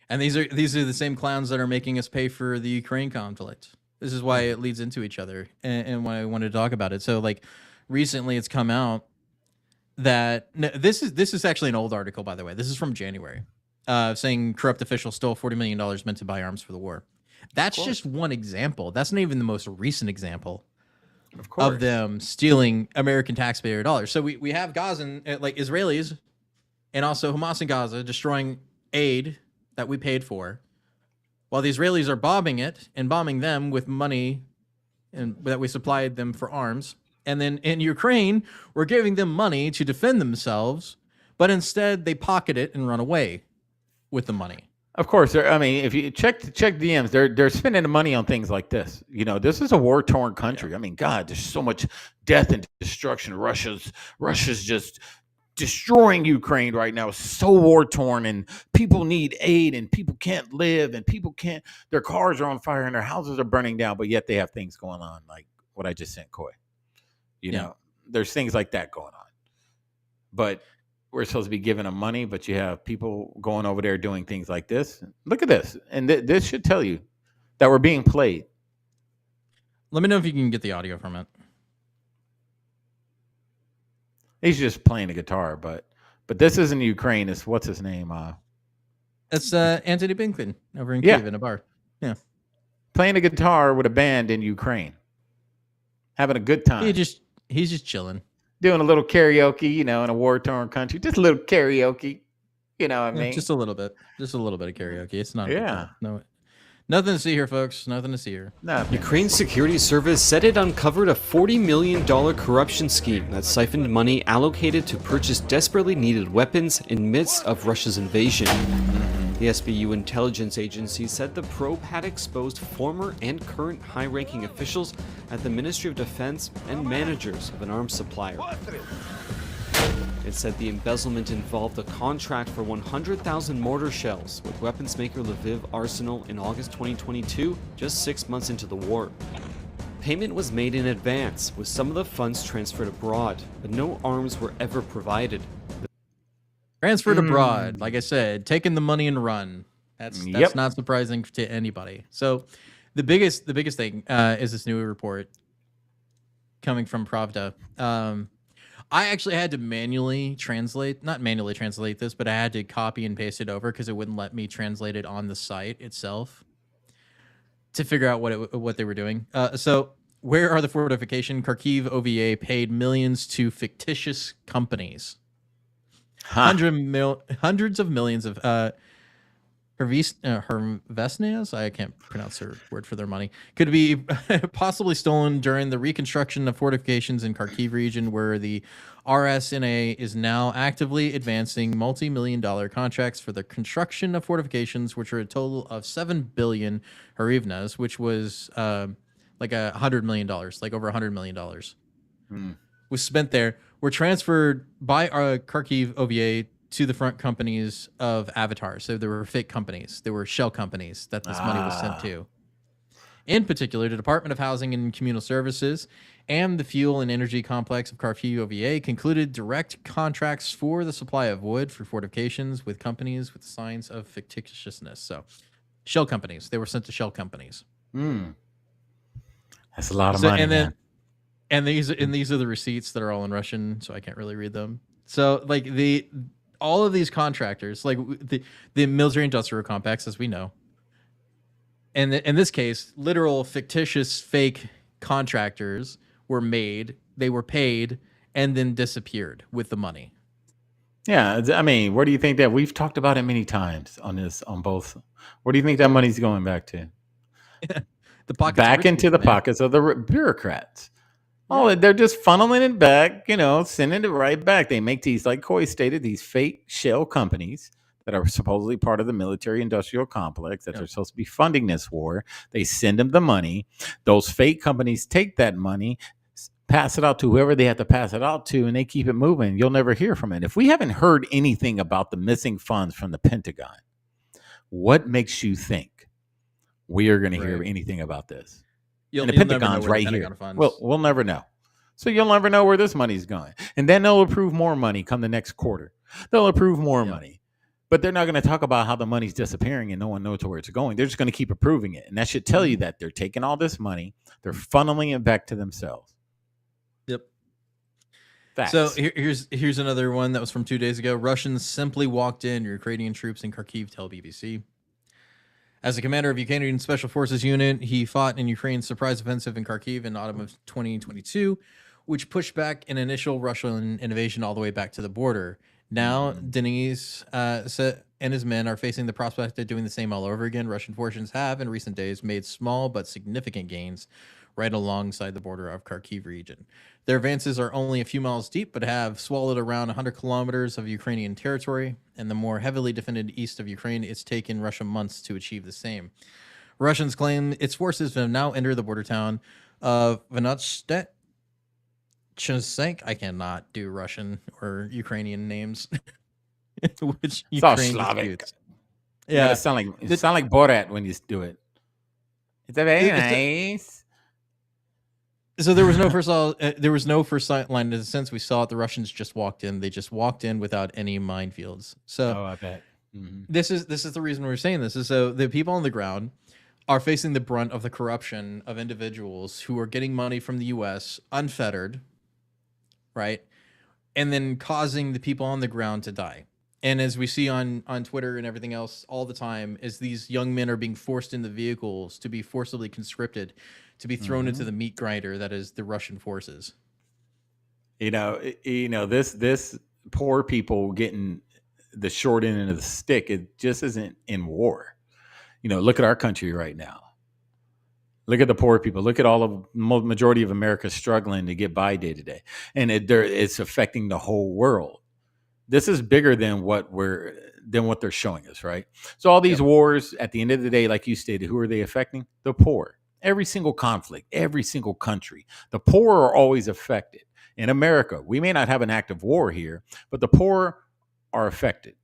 And these are the same clowns that are making us pay for the Ukraine conflict. This is why it leads into each other, and why I wanted to talk about it. So like recently it's come out that this is actually an old article, by the way. This is from January, saying corrupt officials stole $40 million meant to buy arms for the war. That's just one example. That's not even the most recent example of them stealing American taxpayer dollars. So we have Gaza, like Israelis, and also Hamas in Gaza destroying aid that we paid for, while the Israelis are bombing it and bombing them with money and that we supplied them for arms. And then in Ukraine, we're giving them money to defend themselves, but instead they pocket it and run away with the money. Of course, I mean, if you check DMs, they're spending the money on things like this. You know, this is a war-torn country. I mean, God, there's so much death and destruction. Russia's just destroying Ukraine right now. It's so war-torn, and people need aid, and people can't live, and their cars are on fire, and their houses are burning down, but yet they have things going on like what I just sent Coy. You know, there's things like that going on. But we're supposed to be giving them money, but you have people going over there doing things like this. Look at this. And this should tell you that we're being played. Let me know if you can get the audio from it. He's just playing a guitar, but this isn't Ukraine. It's what's his name? It's Anthony Blinken over in Kyiv in a bar. Yeah. Playing a guitar with a band in Ukraine. Having a good time. He's just chilling. Doing a little karaoke, you know, in a war-torn country. Just a little karaoke. You know what I mean? Just a little bit. Just a little bit of karaoke. It's not no. Nothing to see here, folks. Nothing to see here. Ukraine's security service said it uncovered a $40 million corruption scheme that siphoned money allocated to purchase desperately needed weapons in midst of Russia's invasion. The SBU intelligence agency said the probe had exposed former and current high-ranking officials at the Ministry of Defense and managers of an arms supplier. It said the embezzlement involved a contract for 100,000 mortar shells with weapons maker Lviv Arsenal in August 2022, just 6 months into the war. Payment was made in advance, with some of the funds transferred abroad, but no arms were ever provided. Transferred abroad, like I said, taking the money and run. That's not surprising to anybody. So, the biggest thing is this new report coming from Pravda. I actually had to not manually translate this, but I had to copy and paste it over because it wouldn't let me translate it on the site itself to figure out what they were doing. So, where are the fortification? Kharkiv OVA paid millions to fictitious companies. Hundreds of millions of Hervesnias, I can't pronounce their word for their money, could be possibly stolen during the reconstruction of fortifications in Kharkiv region, where the RSNA is now actively advancing multi-million-dollar contracts for the construction of fortifications, which are a total of 7 billion hryvnias, which was like $100 million, like over $100 million was spent there, were transferred by Kharkiv OVA to the front companies of Avatar. So there were fake companies. There were shell companies that this money was sent to. In particular, the Department of Housing and Communal Services and the Fuel and Energy Complex of Kharkiv OVA concluded direct contracts for the supply of wood for fortifications with companies with signs of fictitiousness. So shell companies. They were sent to shell companies. That's a lot of money, man. And these are the receipts that are all in Russian, so I can't really read them. So like all of these contractors, like the military industrial complex, as we know, and in this case, literal fictitious fake contractors were made, they were paid, and then disappeared with the money. Yeah, I mean, where do you think that we've talked about it many times on both? Where do you think that money's going back to? The pockets back into the pockets of the bureaucrats. Oh, they're just funneling it back, sending it right back. They make these, like Coy stated, these fake shell companies that are supposedly part of the military industrial complex that are supposed to be funding this war. They send them the money. Those fake companies take that money, pass it out to whoever they have to pass it out to, and they keep it moving. You'll never hear from it. If we haven't heard anything about the missing funds from the Pentagon, what makes you think we are going to hear anything about this? And the Pentagon's right here. Well, we'll never know. So you'll never know where this money's going. And then they'll approve more money come the next quarter. They'll approve more money. But they're not going to talk about how the money's disappearing and no one knows where it's going. They're just going to keep approving it. And that should tell you that they're taking all this money, they're funneling it back to themselves. Yep. Facts. So here's another one that was from 2 days ago. Russians simply walked in Ukrainian troops in Kharkiv, tell BBC. As a commander of Ukrainian Special Forces unit, he fought in Ukraine's surprise offensive in Kharkiv in autumn of 2022, which pushed back an initial Russian invasion all the way back to the border. Now, Denis and his men are facing the prospect of doing the same all over again. Russian forces have, in recent days, made small but significant gains right alongside the border of Kharkiv region. Their advances are only a few miles deep, but have swallowed around 100 kilometers of Ukrainian territory, and the more heavily defended east of Ukraine, it's taken Russia months to achieve the same. Russians claim its forces have now entered the border town of Venochtet. I cannot do Russian or Ukrainian names. Which it's all Ukraine Slavic. disputes. Yeah, it sound like Borat when you do it. It's a very nice. So there was no first line in the sense we saw it. The Russians just walked in. They just walked in without any minefields. So I bet. Mm-hmm. This is the reason we're saying this is so the people on the ground are facing the brunt of the corruption of individuals who are getting money from the U.S. unfettered, right? And then causing the people on the ground to die. And as we see on Twitter and everything else all the time, is these young men are being forced into vehicles to be forcibly conscripted, to be thrown into the meat grinder that is the Russian forces. This poor people getting the short end of the stick. It just isn't in war. Look at our country right now. Look at the poor people. Look at all of majority of America struggling to get by day to day, and it's affecting the whole world. This is bigger than what they're showing us, right? So all these wars, at the end of the day, like you stated, who are they affecting? The poor. Every single conflict, every single country, the poor are always affected. In America, we may not have an active war here, but the poor are affected.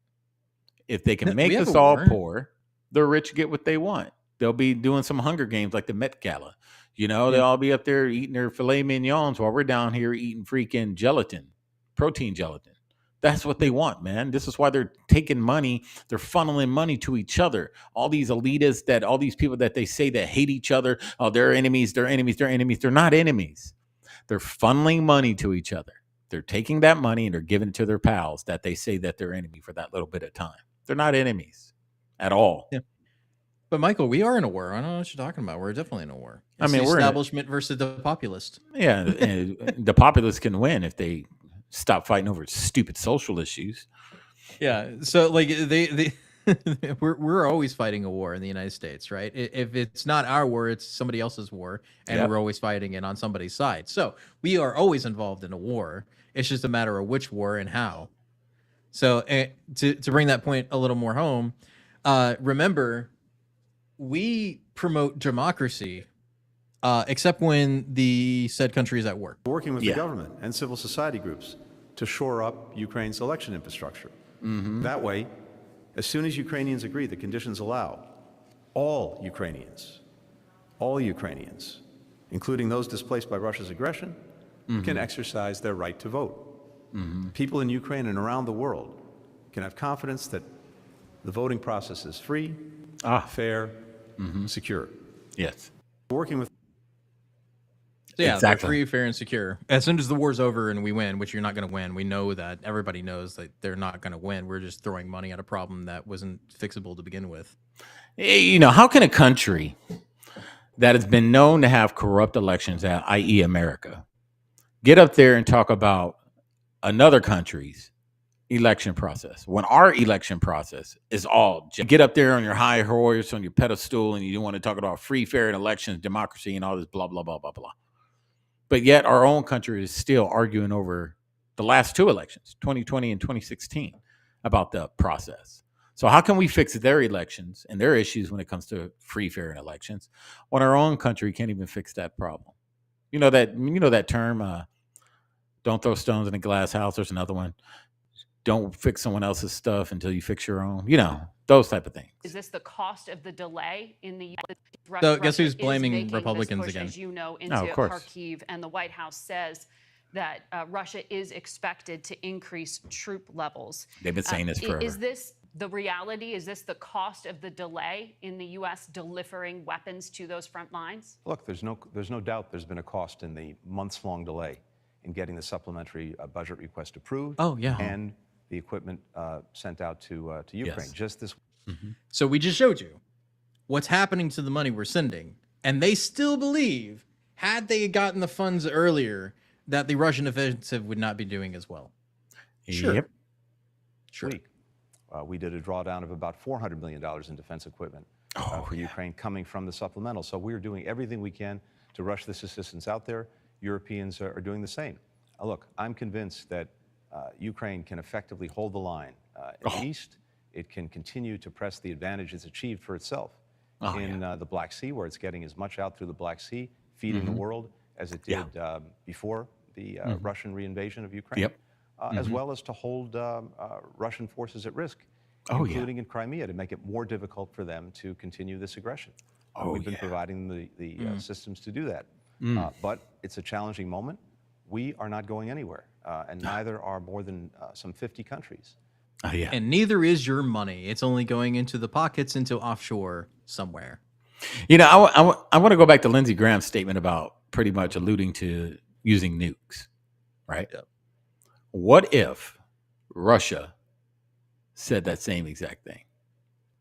If they can make us all poor, the rich get what they want. They'll be doing some Hunger Games like the Met Gala. They'll all be up there eating their filet mignons while we're down here eating freaking gelatin, protein gelatin. That's what they want, man. This is why they're taking money. They're funneling money to each other. All these elitists, all these people that they say that hate each other. Oh, they're enemies. They're enemies. They're enemies. They're not enemies. They're funneling money to each other. They're taking that money and they're giving it to their pals that they say that they're enemy for that little bit of time. They're not enemies at all. Yeah. But Michael, we are in a war. I don't know what you're talking about. We're definitely in a war. It's we're establishment versus the populist. Yeah, the populace can win if they stop fighting over stupid social issues. Yeah. So like we're always fighting a war in the United States, right? If it's not our war, it's somebody else's war, and we're always fighting it on somebody's side. So we are always involved in a war. It's just a matter of which war and how. So to bring that point a little more home, remember, we promote democracy, except when the said country is at war. Working with the government and civil society groups to shore up Ukraine's election infrastructure. That way, as soon as Ukrainians agree the conditions allow, all Ukrainians, including those displaced by Russia's aggression, can exercise their right to vote. People in Ukraine and around the world can have confidence that the voting process is free, fair, secure. Yes. Working with they're free, fair, and secure. As soon as the war's over and we win, which you're not going to win, we know that. Everybody knows that they're not going to win. We're just throwing money at a problem that wasn't fixable to begin with. How can a country that has been known to have corrupt elections, i.e. America, get up there and talk about another country's election process when our election process is all get up there on your high horse, on your pedestal, and you want to talk about free, fair, and elections, democracy, and all this blah, blah, blah, blah, blah. But yet our own country is still arguing over the last two elections, 2020 and 2016, about the process. So how can we fix their elections and their issues when it comes to free, fair, and elections when our own country can't even fix that problem? You know that term, don't throw stones in a glass house. There's another one. Don't fix someone else's stuff until you fix your own. Those type of things. Is this the cost of the delay in the U.S.? So guess who's blaming Republicans again? As you know, into Kharkiv, and the White House says that Russia is expected to increase troop levels. They've been saying this forever. Is this the reality? Is this the cost of the delay in the U.S. delivering weapons to those front lines? Look, there's no doubt there's been a cost in the months-long delay in getting the supplementary budget request approved. Oh, yeah. And the equipment sent out to Ukraine just this. So we just showed you what's happening to the money we're sending, and they still believe, had they gotten the funds earlier, that the Russian offensive would not be doing as well. Sure. We did a drawdown of about $400 million in defense equipment for Ukraine coming from the supplemental. So we're doing everything we can to rush this assistance out there. Europeans are doing the same. Look, I'm convinced that Ukraine can effectively hold the line in the east. It can continue to press the advantage it's achieved for itself in the Black Sea, where it's getting as much out through the Black Sea, feeding the world as it did before the Russian reinvasion of Ukraine, as well as to hold Russian forces at risk, including in Crimea, to make it more difficult for them to continue this aggression. We've been providing the systems to do that. But it's a challenging moment. We are not going anywhere, and neither are more than some 50 countries. And neither is your money. It's only going into the pockets, into offshore somewhere. I want to go back to Lindsey Graham's statement about pretty much alluding to using nukes, right? What if Russia said that same exact thing?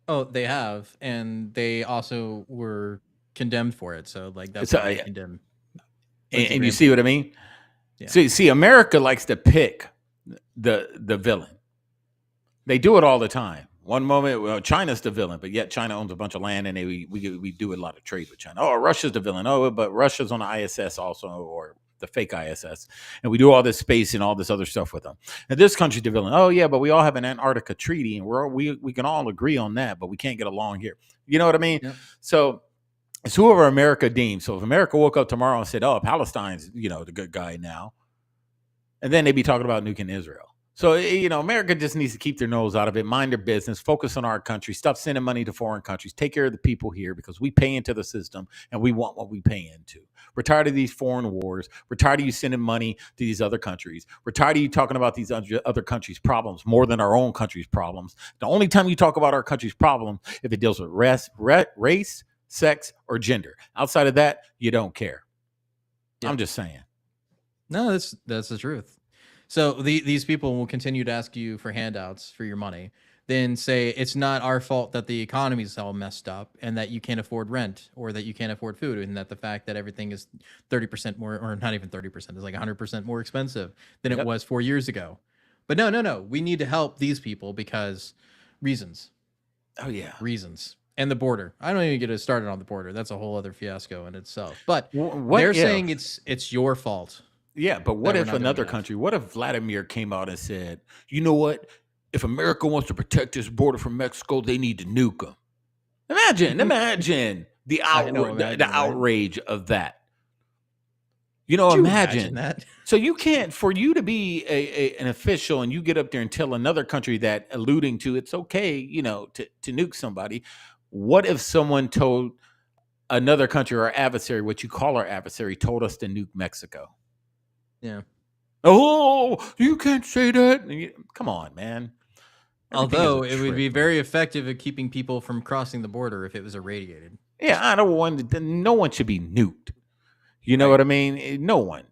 Oh, they have, and they also were condemned for it. So that's why condemned. And you see what I mean? Yeah. See, America likes to pick the villain. They do it all the time. One moment, China's the villain, but yet China owns a bunch of land, and we do a lot of trade with China. Oh, Russia's the villain. Oh, but Russia's on the ISS also, or the fake ISS, and we do all this space and all this other stuff with them. And this country's developing, oh yeah, but we all have an Antarctica treaty, and we can all agree on that, but we can't get along here. You know what I mean? Yep. So it's whoever America deems. So if America woke up tomorrow and said, oh, Palestine's, the good guy now, and then they'd be talking about nuking Israel. So, America just needs to keep their nose out of it, mind their business, focus on our country, stop sending money to foreign countries, take care of the people here because we pay into the system and we want what we pay into. We're tired of these foreign wars. We're tired of you sending money to these other countries. We're tired of you talking about these other countries' problems more than our own country's problems. The only time you talk about our country's problem if it deals with race, sex, or gender. Outside of that, you don't care. Yeah. I'm just saying. No, that's the truth. So these people will continue to ask you for handouts for your money, then say it's not our fault that the economy's all messed up and that you can't afford rent or that you can't afford food and that the fact that everything is 30% more, or not even 30%, it's like 100% more expensive than it was 4 years ago. But no. We need to help these people because reasons. Oh, yeah. Reasons. And the border. I don't even get it started on the border. That's a whole other fiasco in itself. But they're saying it's your fault. Yeah, but what if another country, what if Vladimir came out and said, you know what? If America wants to protect this border from Mexico, they need to nuke them. Imagine the outrage of that. Imagine that. So you can't, for you to be an official and you get up there and tell another country that alluding to it's okay, to nuke somebody. What if someone told another country or our adversary, what you call our adversary, told us to nuke Mexico? Yeah. Oh, you can't say that. Come on, man. Although it would be very effective at keeping people from crossing the border if it was irradiated. Yeah, I don't want. No one should be nuked. You know what I mean? No one.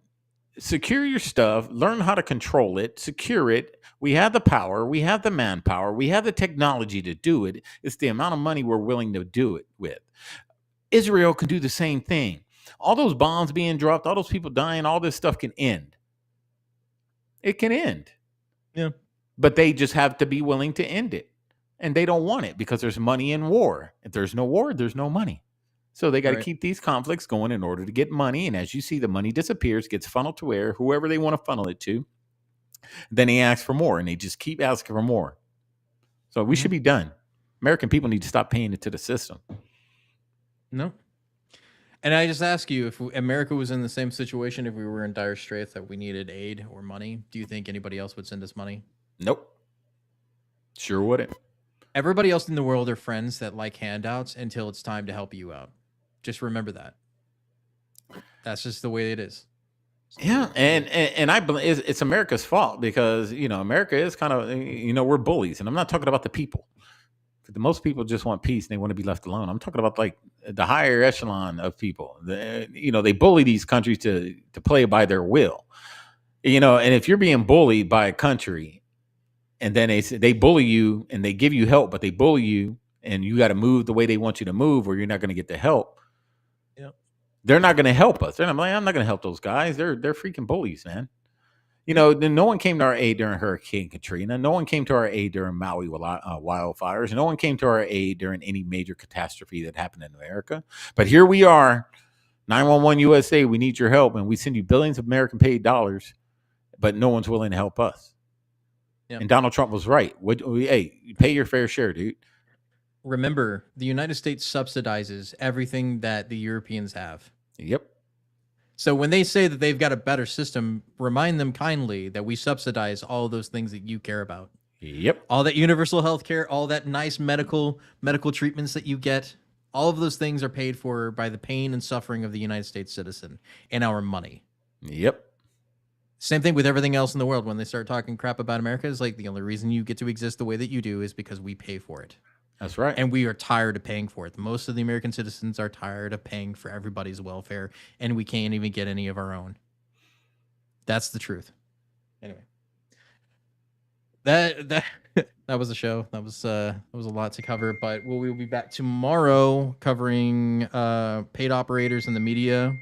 Secure your stuff. Learn how to control it. Secure it. We have the power. We have the manpower. We have the technology to do it. It's the amount of money we're willing to do it with. Israel can do the same thing. All those bombs being dropped, all those people dying, all this stuff can end. It can end. Yeah. But they just have to be willing to end it. And they don't want it because there's money in war. If there's no war, there's no money. So they got to keep these conflicts going in order to get money. And as you see, the money disappears, gets funneled to whoever they want to funnel it to. Then they ask for more and they just keep asking for more. So we should be done. American people need to stop paying into the system. No. And I just ask you, if America was in the same situation, if we were in dire straits that we needed aid or money, do you think anybody else would send us money? Nope. Sure wouldn't. Everybody else in the world are friends that like handouts until it's time to help you out. Just remember that. That's just the way it is. Yeah, and I believe it's America's fault because, America is kind of, we're bullies. And I'm not talking about the people. The most people just want peace and they want to be left alone. I'm talking about like the higher echelon of people. They bully these countries to play by their will. And if you're being bullied by a country and then they bully you and they give you help, but they bully you and you got to move the way they want you to move or you're not going to get the help. Yep. They're not going to help us. I'm not going to help those guys. They're freaking bullies, man. No one came to our aid during Hurricane Katrina. No one came to our aid during Maui wildfires. No one came to our aid during any major catastrophe that happened in America. But here we are, 911 USA, we need your help. And we send you billions of American paid dollars, but no one's willing to help us. Yep. And Donald Trump was right. Hey, pay your fair share, dude. Remember, the United States subsidizes everything that the Europeans have. Yep. So when they say that they've got a better system, remind them kindly that we subsidize all those things that you care about. Yep. All that universal health care, all that nice medical treatments that you get, all of those things are paid for by the pain and suffering of the United States citizen and our money. Yep. Same thing with everything else in the world. When they start talking crap about America, it's like the only reason you get to exist the way that you do is because we pay for it. That's right. And we are tired of paying for it. Most of the American citizens are tired of paying for everybody's welfare, and we can't even get any of our own. That's the truth. Anyway, that was the show. That was a lot to cover, but we'll be back tomorrow covering paid operators in the media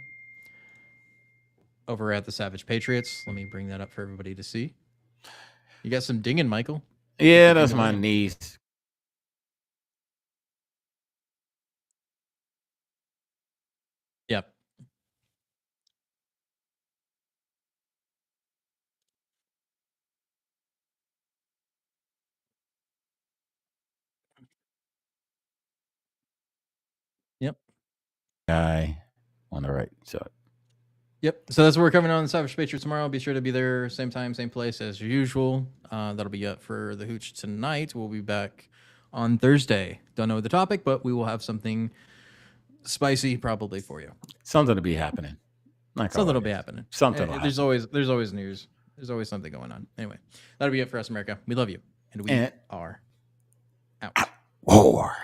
over at the Savage Patriots. Let me bring that up for everybody to see. You got some dinging, Michael? Yeah, that's my niece. Yep. guy on the right side. Yep. So that's what we're covering on the Savage Patriot tomorrow. Be sure to be there, same time, same place as usual. That'll be up for the Hooch tonight. We'll be back on Thursday. Don't know the topic, but we will have something spicy probably for you. Something to be happening. Something will be happening. Something. There's always news. There's always something going on. Anyway, that'll be it for us, America. We love you, and we are out. War.